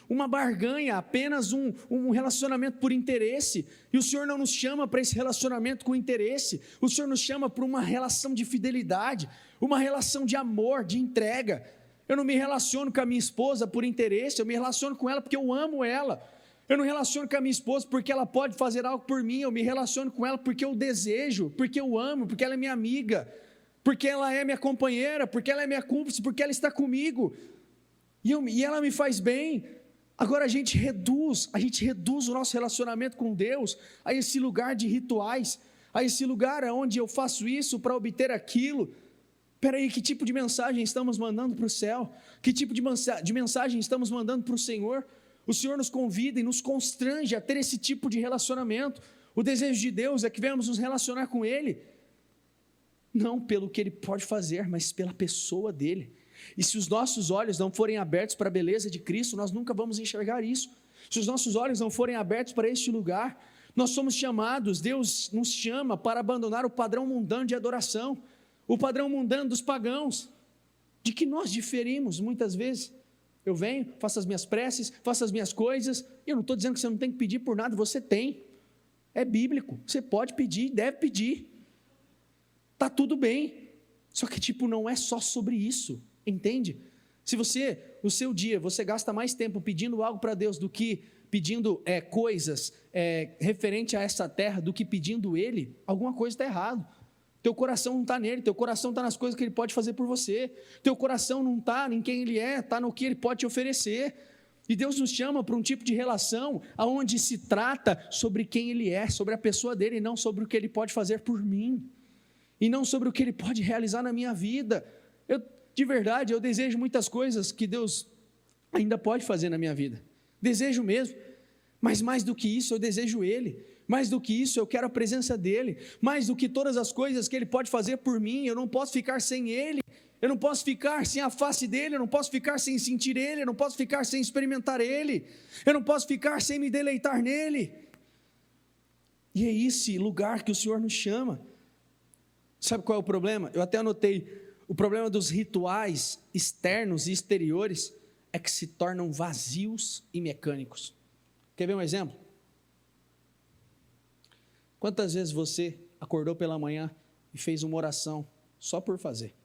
uma barganha, apenas um relacionamento por interesse, e o Senhor não nos chama para esse relacionamento com interesse, o Senhor nos chama para uma relação de fidelidade, uma relação de amor, de entrega. Eu não me relaciono com a minha esposa por interesse, eu me relaciono com ela porque eu amo ela. Eu não relaciono com a minha esposa porque ela pode fazer algo por mim, eu me relaciono com ela porque eu desejo, porque eu amo, porque ela é minha amiga, porque ela é minha companheira, porque ela é minha cúmplice, porque ela está comigo, e ela me faz bem. Agora a gente reduz o nosso relacionamento com Deus a esse lugar de rituais, a esse lugar onde eu faço isso para obter aquilo. Espera aí, que tipo de mensagem estamos mandando para o céu? Que tipo de mensagem estamos mandando para o Senhor? O Senhor nos convida e nos constrange a ter esse tipo de relacionamento. O desejo de Deus é que venhamos nos relacionar com Ele, não pelo que Ele pode fazer, mas pela pessoa dEle. E se os nossos olhos não forem abertos para a beleza de Cristo, nós nunca vamos enxergar isso. Se os nossos olhos não forem abertos para este lugar, nós somos chamados, Deus nos chama para abandonar o padrão mundano de adoração, o padrão mundano dos pagãos, de que nós diferimos muitas vezes. Eu venho, faço as minhas preces, faço as minhas coisas, e eu não estou dizendo que você não tem que pedir por nada, você tem, é bíblico, você pode pedir, deve pedir, está tudo bem, só que não é só sobre isso, entende? Se no seu dia, você gasta mais tempo pedindo algo para Deus do que pedindo coisas referente a essa terra, do que pedindo Ele, alguma coisa está errado. Teu coração não está nele, teu coração está nas coisas que Ele pode fazer por você, teu coração não está em quem Ele é, está no que Ele pode te oferecer. E Deus nos chama para um tipo de relação onde se trata sobre quem Ele é, sobre a pessoa dEle, e não sobre o que Ele pode fazer por mim, e não sobre o que Ele pode realizar na minha vida. De verdade, eu desejo muitas coisas que Deus ainda pode fazer na minha vida, desejo mesmo, mas mais do que isso eu desejo Ele, mais do que isso eu quero a presença dEle, mais do que todas as coisas que Ele pode fazer por mim. Eu não posso ficar sem Ele, eu não posso ficar sem a face dEle, eu não posso ficar sem sentir Ele, eu não posso ficar sem experimentar Ele, eu não posso ficar sem me deleitar nele. E é esse lugar que o Senhor nos chama. Sabe qual é o problema? Eu até anotei, o problema dos rituais externos e exteriores é que se tornam vazios e mecânicos. Quer ver um exemplo? Quantas vezes você acordou pela manhã e fez uma oração só por fazer?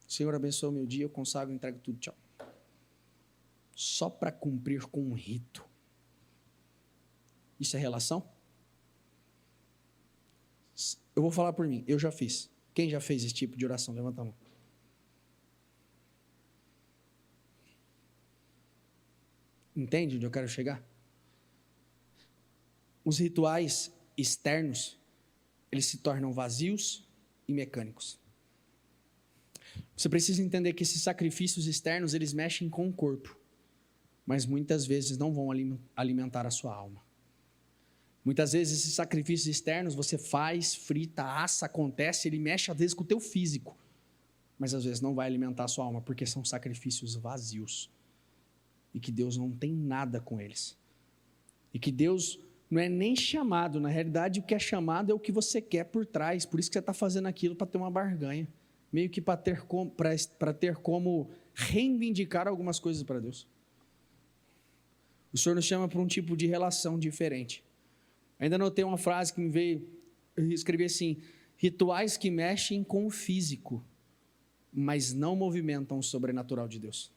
Senhor, abençoa o meu dia, eu consagro, entrego tudo, tchau. Só para cumprir com um rito. Isso é relação? Eu vou falar por mim, eu já fiz. Quem já fez esse tipo de oração? Levanta a mão. Entende onde eu quero chegar? Os rituais externos, eles se tornam vazios e mecânicos. Você precisa entender que esses sacrifícios externos, eles mexem com o corpo, mas muitas vezes não vão alimentar a sua alma. Muitas vezes esses sacrifícios externos você faz, frita, assa, acontece, ele mexe às vezes com o teu físico, mas às vezes não vai alimentar a sua alma, porque são sacrifícios vazios, e que Deus não tem nada com eles, e que Deus não é nem chamado, na realidade o que é chamado é o que você quer por trás, por isso que você está fazendo aquilo para ter uma barganha, meio que para ter como reivindicar algumas coisas para Deus. O Senhor nos chama para um tipo de relação diferente. Ainda notei uma frase que me veio, eu escrevi assim: rituais que mexem com o físico, mas não movimentam o sobrenatural de Deus.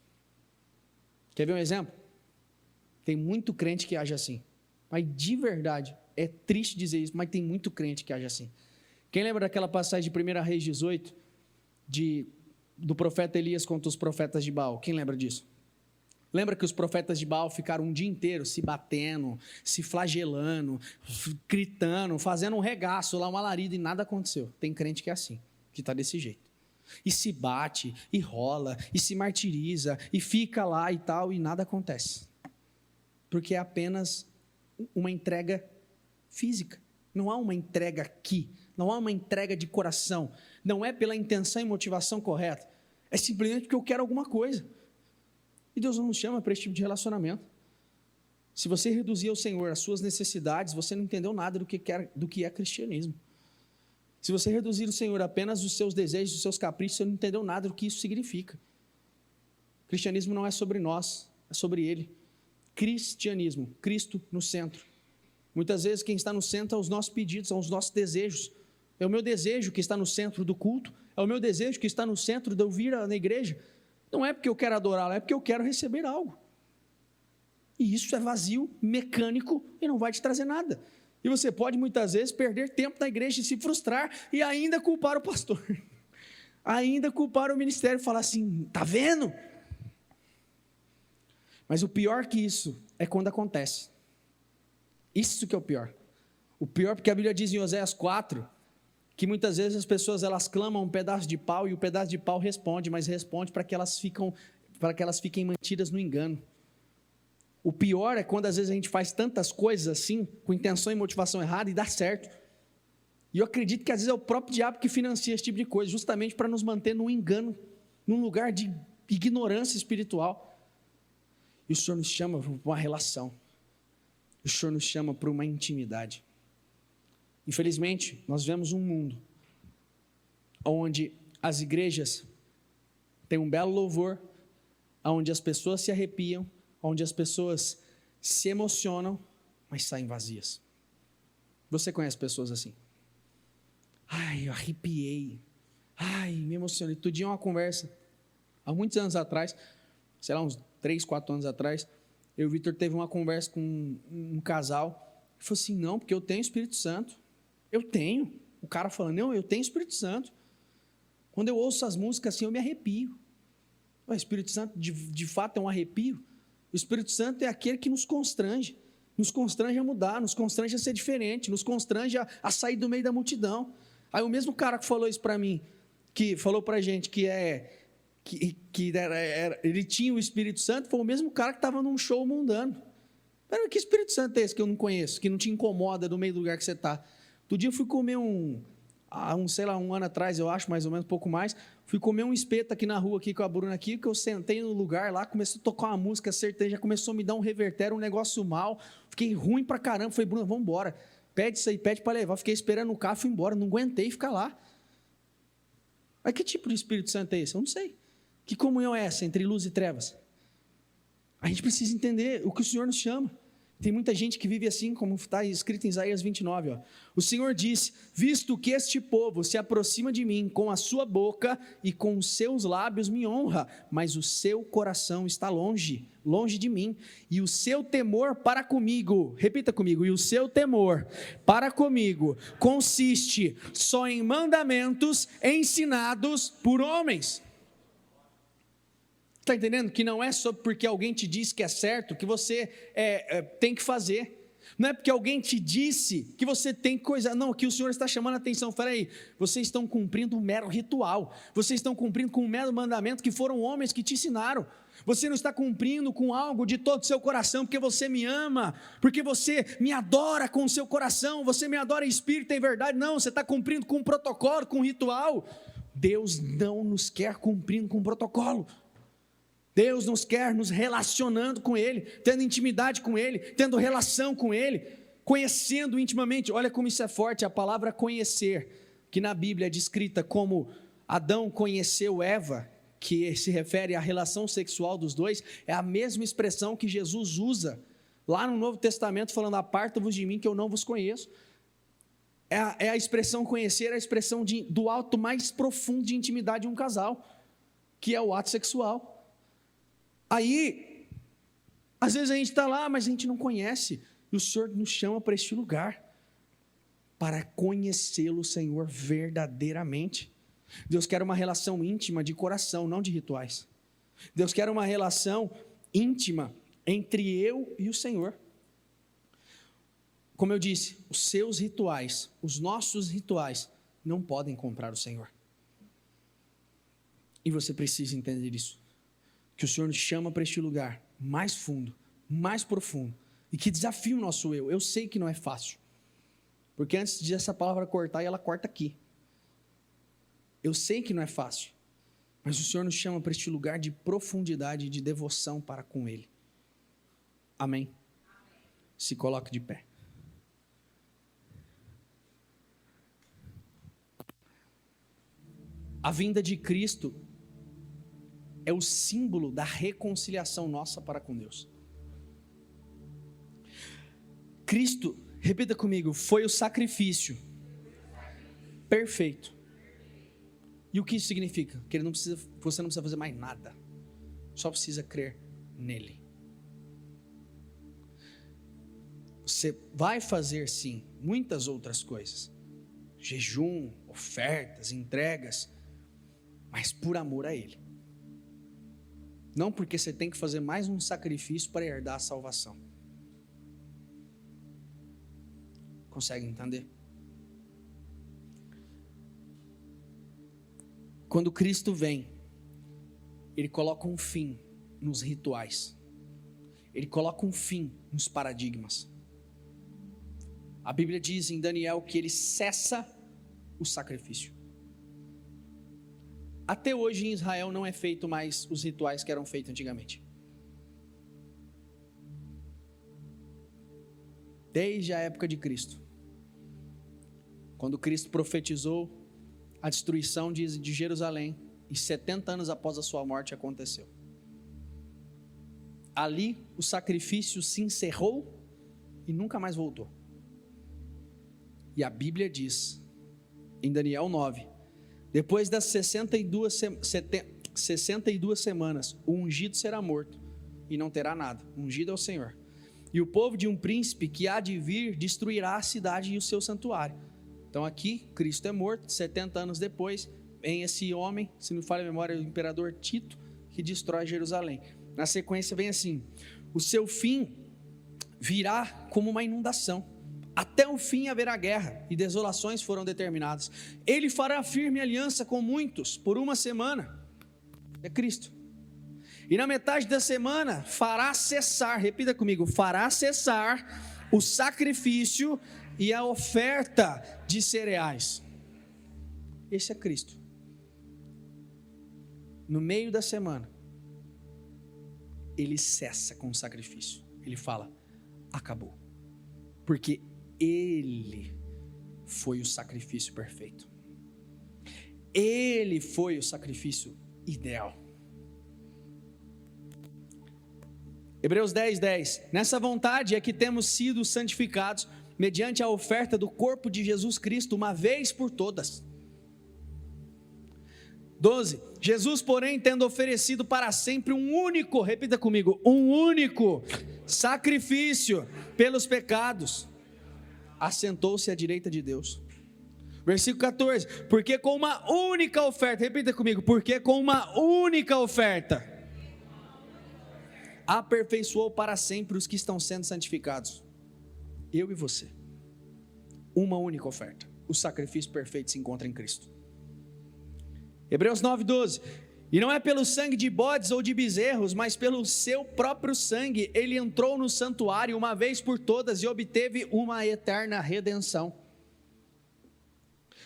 Quer ver um exemplo? Tem muito crente que age assim, mas de verdade, é triste dizer isso, mas tem muito crente que age assim. Quem lembra daquela passagem de 1 Reis 18, do profeta Elias contra os profetas de Baal? Quem lembra disso? Lembra que os profetas de Baal ficaram um dia inteiro se batendo, se flagelando, gritando, fazendo um regaço lá, um alarido, e nada aconteceu. Tem crente que é assim, que está desse jeito. E se bate, e rola, e se martiriza, e fica lá e tal, e nada acontece. Porque é apenas uma entrega física. Não há uma entrega aqui, não há uma entrega de coração, não é pela intenção e motivação correta, é simplesmente porque eu quero alguma coisa. E Deus não nos chama para esse tipo de relacionamento. Se você reduzir ao Senhor as suas necessidades, você não entendeu nada do que é cristianismo. Se você reduzir o Senhor apenas os seus desejos, os seus caprichos, você não entendeu nada do que isso significa. Cristianismo não é sobre nós, é sobre Ele. Cristianismo, Cristo no centro. Muitas vezes quem está no centro são os nossos pedidos, são os nossos desejos. É o meu desejo que está no centro do culto, é o meu desejo que está no centro de eu vir na igreja. Não é porque eu quero adorá-lo, é porque eu quero receber algo. E isso é vazio, mecânico e não vai te trazer nada. E você pode muitas vezes perder tempo na igreja e se frustrar e ainda culpar o pastor. Ainda culpar o ministério e falar assim, tá vendo? Mas o pior que isso é quando acontece. Isso que é o pior. O pior porque a Bíblia diz em Oséias 4, que muitas vezes as pessoas elas clamam um pedaço de pau e o pedaço de pau responde, mas responde para que elas fiquem mantidas no engano. O pior é quando às vezes a gente faz tantas coisas assim, com intenção e motivação errada e dá certo. E eu acredito que às vezes é o próprio diabo que financia esse tipo de coisa, justamente para nos manter no engano, num lugar de ignorância espiritual. E o Senhor nos chama para uma relação. O Senhor nos chama para uma intimidade. Infelizmente, nós vemos um mundo onde as igrejas têm um belo louvor, onde as pessoas se arrepiam, onde as pessoas se emocionam, mas saem vazias. Você conhece pessoas assim? Ai, eu arrepiei. Ai, me emocionei. Outro dia uma conversa, há muitos anos atrás, sei lá, uns 3, 4 anos atrás, eu e o Vitor teve uma conversa com um casal, ele falou assim, não, porque eu tenho Espírito Santo. Eu tenho. O cara falando, não, eu tenho Espírito Santo. Quando eu ouço as músicas assim, eu me arrepio. O Espírito Santo, de fato, é um arrepio. O Espírito Santo é aquele que nos constrange a mudar, nos constrange a ser diferente, nos constrange a sair do meio da multidão. Aí o mesmo cara que falou isso para mim, que falou para a gente ele tinha o Espírito Santo, foi o mesmo cara que estava num show mundano. Mas que Espírito Santo é esse que eu não conheço, que não te incomoda no meio do lugar que você está? Outro dia eu fui comer sei lá, um ano atrás, eu acho, mais ou menos, um pouco mais, fui comer um espeto aqui na rua, aqui com a Bruna aqui, que eu sentei no lugar lá, começou a tocar uma música sertaneja, começou a me dar um revertério, um negócio mal, fiquei ruim pra caramba, falei, Bruna, vamos embora, pede isso aí, pede para levar, fiquei esperando o carro, fui embora, não aguentei ficar lá. Mas que tipo de Espírito Santo é esse? Eu não sei. Que comunhão é essa entre luz e trevas? A gente precisa entender o que o Senhor nos chama. Tem muita gente que vive assim, como está escrito em Isaías 29, ó. O Senhor disse, visto que este povo se aproxima de mim com a sua boca e com os seus lábios me honra, mas o seu coração está longe de mim, e o seu temor para comigo, repita comigo, e o seu temor para comigo consiste só em mandamentos ensinados por homens. Está entendendo? Que não é só porque alguém te diz que é certo, que você tem que fazer. Não é porque alguém te disse que você tem coisa. Não, que o Senhor está chamando a atenção. Espera aí, vocês estão cumprindo um mero ritual. Vocês estão cumprindo com um mero mandamento que foram homens que te ensinaram. Você não está cumprindo com algo de todo o seu coração, porque você me ama, porque você me adora com o seu coração, você me adora em espírito e em verdade. Não, você está cumprindo com um protocolo, com um ritual. Deus não nos quer cumprindo com um protocolo. Deus nos quer nos relacionando com Ele, tendo intimidade com Ele, tendo relação com Ele, conhecendo intimamente. Olha como isso é forte, a palavra conhecer, que na Bíblia é descrita como Adão conheceu Eva, que se refere à relação sexual dos dois, é a mesma expressão que Jesus usa lá no Novo Testamento, falando, aparta-vos de mim que eu não vos conheço. É a expressão conhecer, a expressão do ato mais profundo de intimidade de um casal, que é o ato sexual. Aí, às vezes a gente está lá, mas a gente não conhece, e o Senhor nos chama para este lugar, para conhecê-lo, Senhor, verdadeiramente. Deus quer uma relação íntima de coração, não de rituais. Deus quer uma relação íntima entre eu e o Senhor. Como eu disse, os seus rituais, os nossos rituais, não podem comprar o Senhor. E você precisa entender isso. Que o Senhor nos chama para este lugar mais fundo, mais profundo e que desafia o nosso eu. Eu sei que não é fácil, porque antes de essa palavra cortar, ela corta aqui. Eu sei que não é fácil, mas o Senhor nos chama para este lugar de profundidade e de devoção para com Ele. Amém? Se coloque de pé. A vinda de Cristo é o símbolo da reconciliação nossa para com Deus. Cristo, repita comigo, foi o sacrifício perfeito. E o que isso significa? Que você não precisa fazer mais nada, só precisa crer nele. Você vai fazer sim muitas outras coisas, jejum, ofertas, entregas, mas por amor a Ele. Não porque você tem que fazer mais um sacrifício para herdar a salvação. Consegue entender? Quando Cristo vem, Ele coloca um fim nos rituais. Ele coloca um fim nos paradigmas. A Bíblia diz em Daniel que Ele cessa o sacrifício. Até hoje em Israel não é feito mais os rituais que eram feitos antigamente. Desde a época de Cristo. Quando Cristo profetizou a destruição de Jerusalém, e 70 anos após a sua morte aconteceu. Ali o sacrifício se encerrou e nunca mais voltou. E a Bíblia diz, em Daniel 9, depois das 62 semanas, o ungido será morto e não terá nada. O ungido é o Senhor. E o povo de um príncipe que há de vir destruirá a cidade e o seu santuário. Então aqui, Cristo é morto, 70 anos depois, vem esse homem, se não falha a memória, o imperador Tito, que destrói Jerusalém. Na sequência vem assim, o seu fim virá como uma inundação. Até o fim haverá guerra e desolações foram determinadas. Ele fará firme aliança com muitos por uma semana. É Cristo. E na metade da semana fará cessar, repita comigo, fará cessar o sacrifício e a oferta de cereais. Esse é Cristo. No meio da semana, Ele cessa com o sacrifício. Ele fala, acabou. Porque Ele foi o sacrifício perfeito. Ele foi o sacrifício ideal. Hebreus 10:10. Nessa vontade é que temos sido santificados mediante a oferta do corpo de Jesus Cristo, uma vez por todas. 12. Jesus, porém, tendo oferecido para sempre um único, repita comigo, um único sacrifício pelos pecados, assentou-se à direita de Deus. Versículo 14, porque com uma única oferta, repita comigo, porque com uma única oferta, aperfeiçoou para sempre os que estão sendo santificados. Eu e você. Uma única oferta. O sacrifício perfeito se encontra em Cristo. Hebreus 9:12. E não é pelo sangue de bodes ou de bezerros, mas pelo seu próprio sangue, ele entrou no santuário uma vez por todas e obteve uma eterna redenção.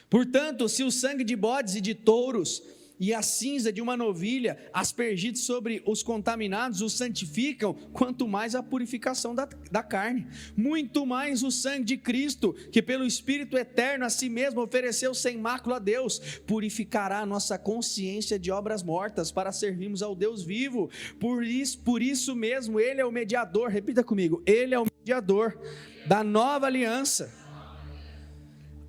Portanto, se o sangue de bodes e de touros e a cinza de uma novilha, aspergidos sobre os contaminados, os santificam, quanto mais a purificação da carne, muito mais o sangue de Cristo, que pelo Espírito eterno a si mesmo ofereceu sem mácula a Deus, purificará a nossa consciência de obras mortas, para servirmos ao Deus vivo. Por isso mesmo, Ele é o mediador, repita comigo, Ele é o mediador da nova aliança,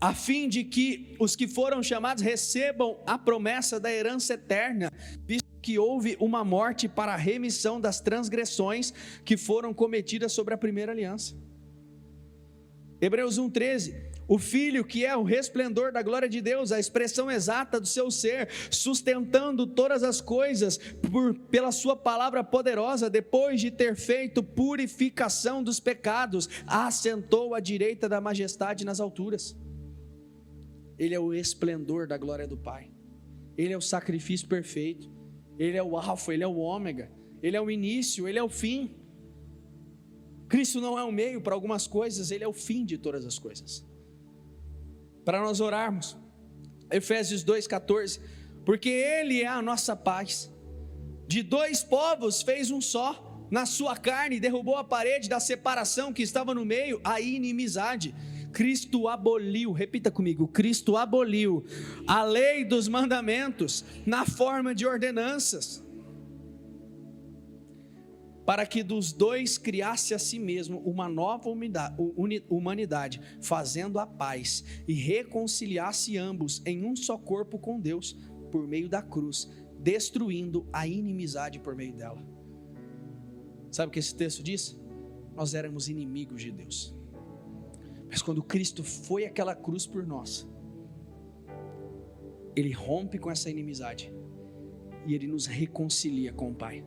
a fim de que os que foram chamados recebam a promessa da herança eterna, visto que houve uma morte para a remissão das transgressões que foram cometidas sobre a primeira aliança. Hebreus 1:13, o Filho que é o resplendor da glória de Deus, a expressão exata do seu ser, sustentando todas as coisas pela sua palavra poderosa, depois de ter feito purificação dos pecados, assentou à direita da majestade nas alturas. Ele é o esplendor da glória do Pai. Ele é o sacrifício perfeito. Ele é o alfa, Ele é o ômega. Ele é o início, Ele é o fim. Cristo não é um meio para algumas coisas, Ele é o fim de todas as coisas. Para nós orarmos, Efésios 2,14, porque Ele é a nossa paz, de dois povos fez um só, na sua carne derrubou a parede da separação que estava no meio, a inimizade. Cristo aboliu, repita comigo, Cristo aboliu a lei dos mandamentos na forma de ordenanças, para que dos dois criasse a si mesmo uma nova humanidade, fazendo a paz e reconciliasse ambos em um só corpo com Deus, por meio da cruz, destruindo a inimizade por meio dela. Sabe o que esse texto diz? Nós éramos inimigos de Deus, mas quando Cristo foi àquela cruz por nós, Ele rompe com essa inimizade e Ele nos reconcilia com o Pai.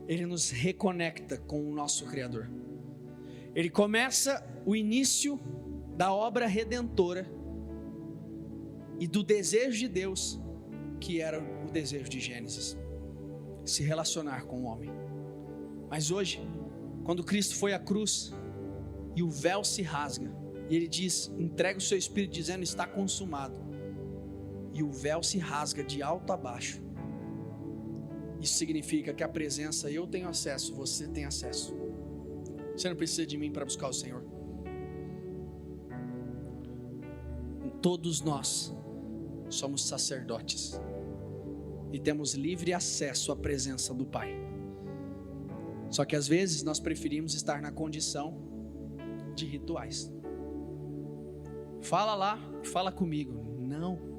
Ele nos reconecta com o nosso Criador. Ele começa o início da obra redentora e do desejo de Deus, que era o desejo de Gênesis, se relacionar com o homem. Mas hoje, quando Cristo foi à cruz e o véu se rasga, e Ele diz, entrega o seu Espírito dizendo, está consumado, e o véu se rasga de alto a baixo, isso significa que a presença, eu tenho acesso, você tem acesso. Você não precisa de mim para buscar o Senhor. Todos nós somos sacerdotes e temos livre acesso à presença do Pai. Só que às vezes nós preferimos estar na condição de rituais. Fala lá, fala comigo. Não.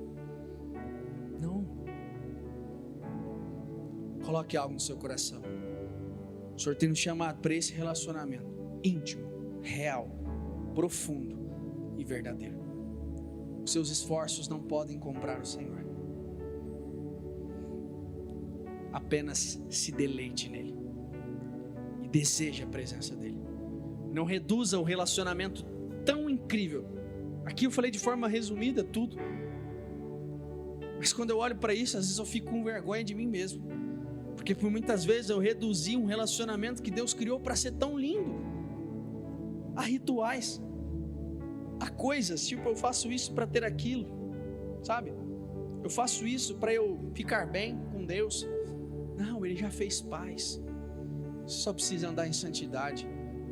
Coloque algo no seu coração. O Senhor tem nos chamado para esse relacionamento íntimo, real, profundo e verdadeiro. Os seus esforços não podem comprar o Senhor. Apenas se deleite nele e deseje a presença dele. Não reduza o relacionamento tão incrível. Aqui eu falei de forma resumida tudo, mas quando eu olho para isso, às vezes eu fico com vergonha de mim mesmo, porque por muitas vezes eu reduzi um relacionamento que Deus criou para ser tão lindo a rituais, a coisas, tipo eu faço isso para ter aquilo, sabe? Eu faço isso para eu ficar bem com Deus. Não, Ele já fez paz. Você só precisa andar em santidade,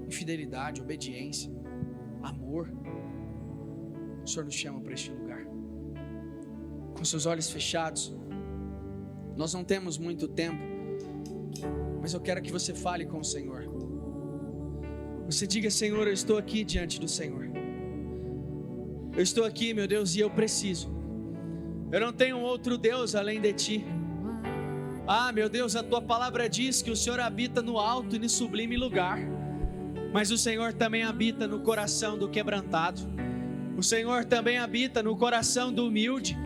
em fidelidade, obediência, amor. O Senhor nos chama para este lugar. Com seus olhos fechados, nós não temos muito tempo, mas eu quero que você fale com o Senhor. Você diga, Senhor, eu estou aqui diante do Senhor. Eu estou aqui, meu Deus, e eu preciso. Eu não tenho outro Deus além de Ti. Ah, meu Deus, a Tua palavra diz que o Senhor habita no alto e no sublime lugar, mas o Senhor também habita no coração do quebrantado. O Senhor também habita no coração do humilde,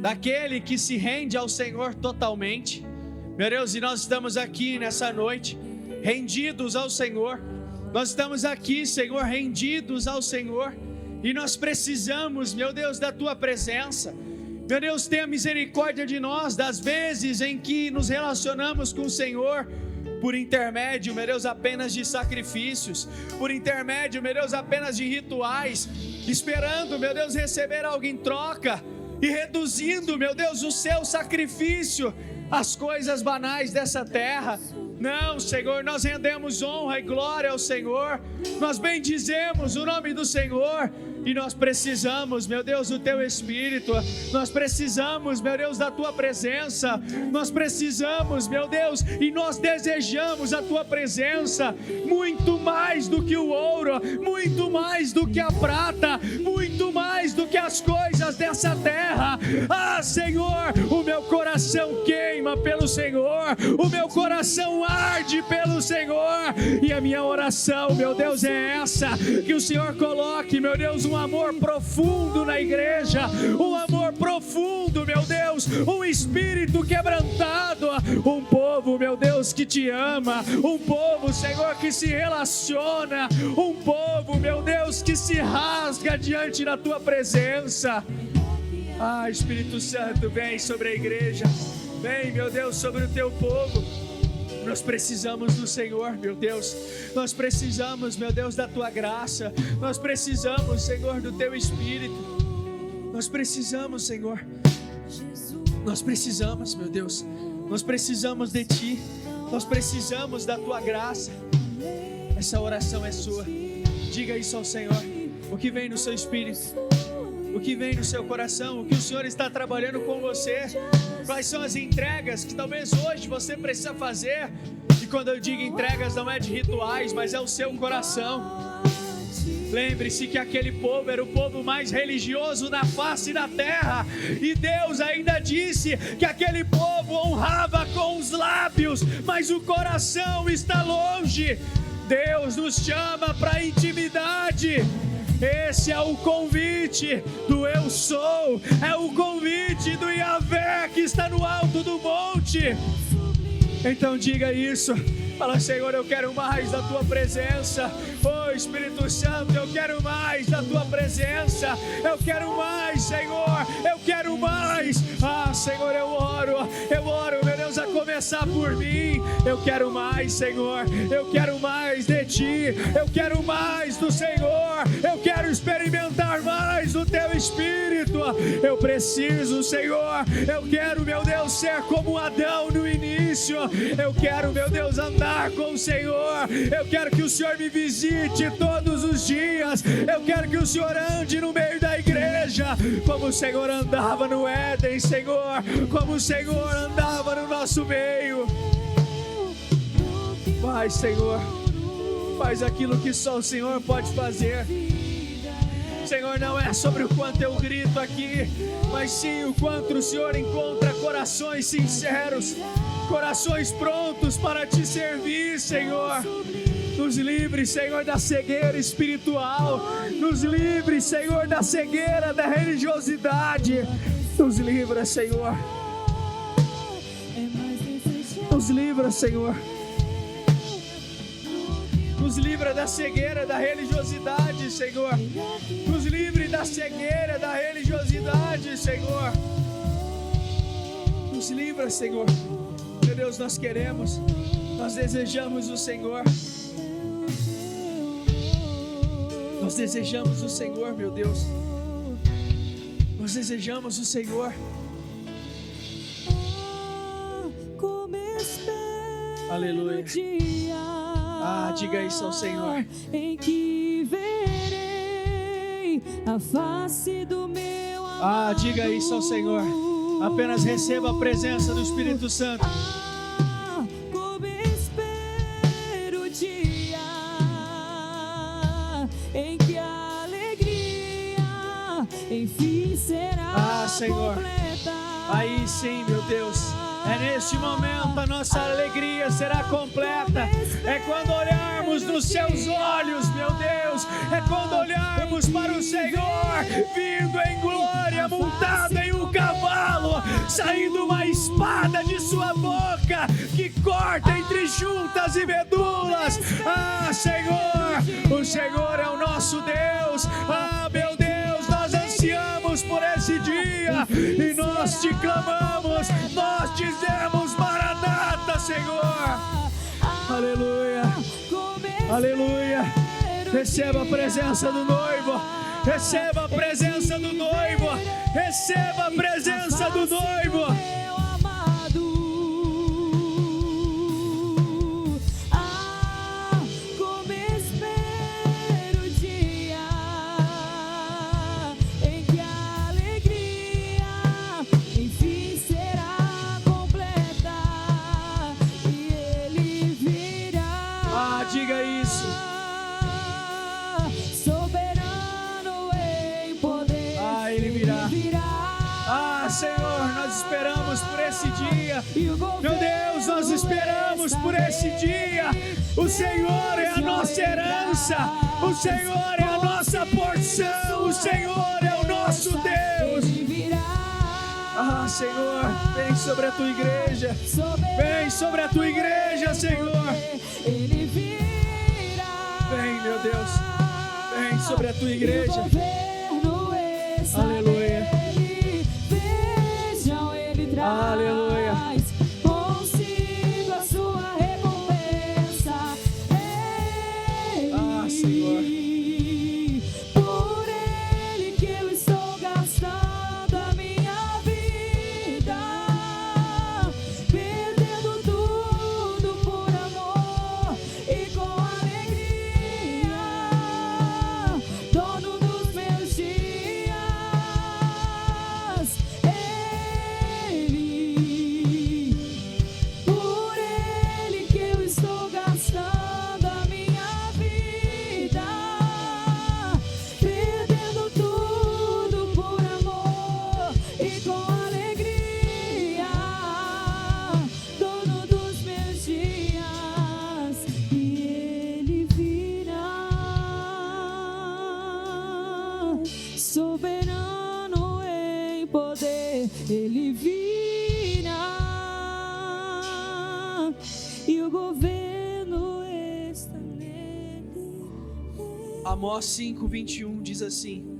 daquele que se rende ao Senhor totalmente. Meu Deus, e nós estamos aqui nessa noite, rendidos ao Senhor. Nós estamos aqui, Senhor, rendidos ao Senhor, e nós precisamos, meu Deus, da Tua presença. Meu Deus, tenha misericórdia de nós, das vezes em que nos relacionamos com o Senhor por intermédio, meu Deus, apenas de sacrifícios, por intermédio, meu Deus, apenas de rituais, esperando, meu Deus, receber algo em troca, e reduzindo, meu Deus, o seu sacrifício às coisas banais dessa terra. Não, Senhor, nós rendemos honra e glória ao Senhor, nós bendizemos o nome do Senhor, e nós precisamos, meu Deus, do Teu Espírito, nós precisamos, meu Deus, da Tua presença, nós precisamos, meu Deus, e nós desejamos a Tua presença, muito mais do que o ouro, muito mais do que a prata, muito mais do que as coisas dessa terra. Ah, Senhor, o meu coração queima pelo Senhor, o meu coração arde pelo Senhor, e a minha oração, meu Deus, é essa, que o Senhor coloque, meu Deus, um amor profundo na igreja, um amor profundo, meu Deus, um espírito quebrantado, um povo, meu Deus, que Te ama, um povo, Senhor, que se relaciona, um povo, meu Deus, que se rasga diante da Tua presença. Ah, Espírito Santo, vem sobre a igreja, vem, meu Deus, sobre o Teu povo. Nós precisamos do Senhor, meu Deus. Nós precisamos, meu Deus, da Tua graça. Nós precisamos, Senhor, do Teu Espírito. Nós precisamos, Senhor. Nós precisamos, meu Deus. Nós precisamos de Ti. Nós precisamos da Tua graça. Essa oração é sua. Diga isso ao Senhor. O que vem no seu espírito, o que vem no seu coração, o que o Senhor está trabalhando com você. Quais são as entregas que talvez hoje você precisa fazer. E quando eu digo entregas, não é de rituais, mas é o seu coração. Lembre-se que aquele povo era o povo mais religioso na face da terra, e Deus ainda disse que aquele povo honrava com os lábios, mas o coração está longe. Deus nos chama para a intimidade. Esse é o convite do Eu Sou, é o convite do Yahvé que está no alto do monte. Então diga isso. Fala: Senhor, eu quero mais da Tua presença. Oh, Espírito Santo, eu quero mais da Tua presença. Eu quero mais, Senhor, eu quero mais. Ah, Senhor, eu oro, meu Deus, a começar por mim. Eu quero mais, Senhor, eu quero mais de Ti. Eu quero mais do Senhor. Eu quero experimentar mais do Teu Espírito. Eu preciso, Senhor. Eu quero, meu Deus, ser como Adão no início. Eu quero, meu Deus, andar com o Senhor. Eu quero que o Senhor me visite todos os dias. Eu quero que o Senhor ande no meio da igreja, como o Senhor andava no Éden, Senhor, como o Senhor andava no nosso meio. Vai, Senhor, faz aquilo que só o Senhor pode fazer. Senhor, não é sobre o quanto eu grito aqui, mas sim o quanto o Senhor encontra corações sinceros, corações prontos para Te servir, Senhor. Nos livre, Senhor, da cegueira espiritual. Nos livre, Senhor, da cegueira da religiosidade. Nos livra, Senhor. Nos livra, Senhor. Nos livra da cegueira da religiosidade, Senhor. Nos livre da cegueira da religiosidade, Senhor. Nos livra, Senhor. Meu Deus, nós queremos, nós desejamos o Senhor. Nós desejamos o Senhor, meu Deus. Nós desejamos o Senhor. Aleluia. Ah, diga isso ao Senhor. Em que verei a face do meu amado. Ah, diga isso ao Senhor. Apenas receba a presença do Espírito Santo. Como espero o dia em que a alegria enfim será Senhor. completa. Aí sim, meu Deus. É neste momento a nossa alegria será completa. É quando olharmos nos Seus olhos, meu Deus. É quando olharmos para o Senhor vindo em glória, montado em um cavalo, saindo uma espada de sua boca que corta entre juntas e medulas. Ah, Senhor, o Senhor é o nosso Deus. Ah, meu Deus, nós ansiamos por esse dia e nós te clamamos, nós dizemos: Maranata, Senhor. Aleluia, aleluia. Receba a presença do noivo, receba a presença do noivo, receba a presença do noivo. Diga isso. Soberano em poder. Ah, Ele virá. Ah, Senhor, nós esperamos por esse dia. Meu Deus, nós esperamos por esse dia. O Senhor é a nossa herança. O Senhor é a nossa porção. O Senhor é o nosso Deus. Ah, Senhor, vem sobre a Tua igreja. Vem sobre a Tua igreja, Senhor. Vem, meu Deus. Vem sobre a Tua igreja. Aleluia. Vejam, Ele traz Aleluia. consigo a sua recompensa. soberano em poder, Ele virá e o governo está nele. Amós 5:21 diz assim: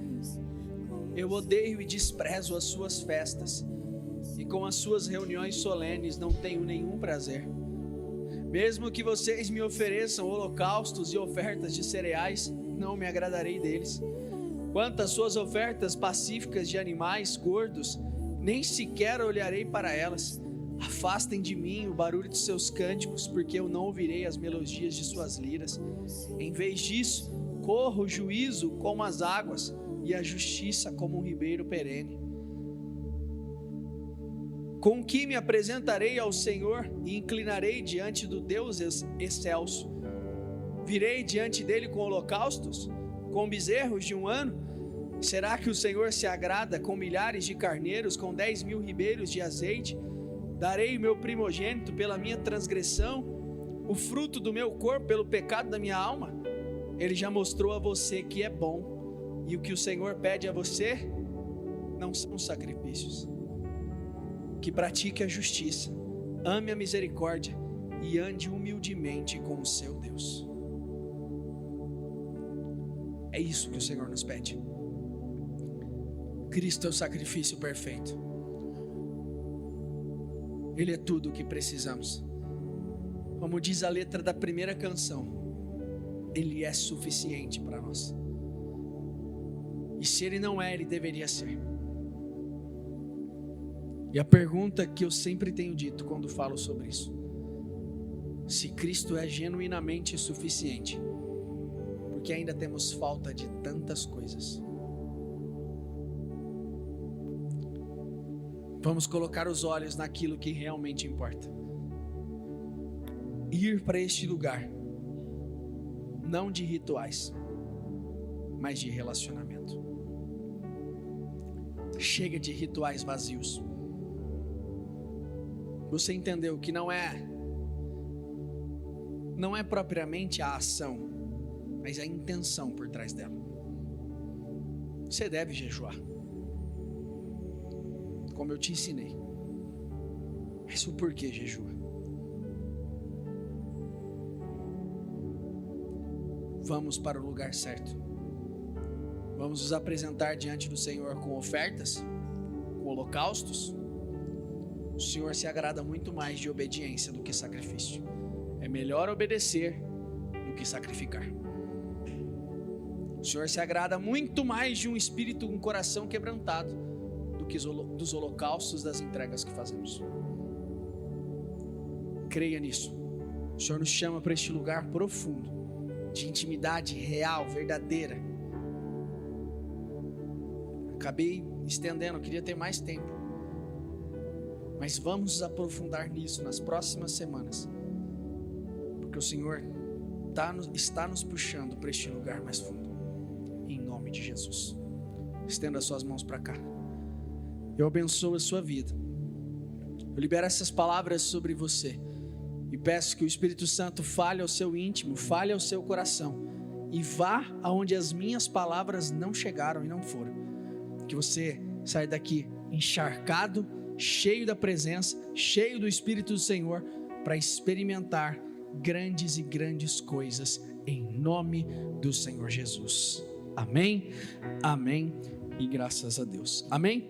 eu odeio e desprezo as suas festas, e com as suas reuniões solenes não tenho nenhum prazer. Mesmo que vocês me ofereçam holocaustos e ofertas de cereais, não me agradarei deles. Quanto às suas ofertas pacíficas de animais gordos, nem sequer olharei para elas. Afastem de mim o barulho de seus cânticos, porque eu não ouvirei as melodias de suas liras. Em vez disso, corra o juízo como as águas, e a justiça como um ribeiro perene. Com que me apresentarei ao Senhor e inclinarei diante do Deus excelso? Virei diante dele com holocaustos, com bezerros de 1 ano? Será que o Senhor se agrada com milhares de carneiros, com 10.000 ribeiros de azeite? Darei o meu primogênito pela minha transgressão, o fruto do meu corpo pelo pecado da minha alma? Ele já mostrou a você que é bom, e o que o Senhor pede a você não são sacrifícios. Que pratique a justiça, ame a misericórdia e ande humildemente com o seu Deus. É isso que o Senhor nos pede. Cristo é o sacrifício perfeito. Ele é tudo o que precisamos. Como diz a letra da primeira canção, Ele é suficiente para nós. E se Ele não é, Ele deveria ser. E a pergunta que eu sempre tenho dito quando falo sobre isso: se Cristo é genuinamente suficiente, porque ainda temos falta de tantas coisas. Vamos colocar os olhos naquilo que realmente importa. Ir para este lugar, não de rituais, mas de relacionamento. Chega de rituais vazios. Você entendeu que não é propriamente a ação, mas a intenção por trás dela. Você deve jejuar, como eu te ensinei. Mas o porquê jejua? Vamos para o lugar certo. Vamos nos apresentar diante do Senhor com ofertas, com holocaustos. O Senhor se agrada muito mais de obediência do que sacrifício. É melhor obedecer do que sacrificar. O Senhor se agrada muito mais de um espírito, um coração quebrantado, do que dos holocaustos, das entregas que fazemos. Creia nisso. O Senhor nos chama para este lugar profundo, de intimidade real, verdadeira. Acabei estendendo, queria ter mais tempo, mas vamos nos aprofundar nisso nas próximas semanas, porque o Senhor está nos puxando para este lugar mais fundo, em nome de Jesus. Estenda as suas mãos para cá. Eu abençoo a sua vida, eu libero essas palavras sobre você e peço que o Espírito Santo fale ao seu íntimo, fale ao seu coração e vá aonde as minhas palavras não chegaram e não foram. Que você saia daqui encharcado, cheio da presença, cheio do Espírito do Senhor, para experimentar grandes e grandes coisas em nome do Senhor Jesus. Amém, amém e graças a Deus. Amém.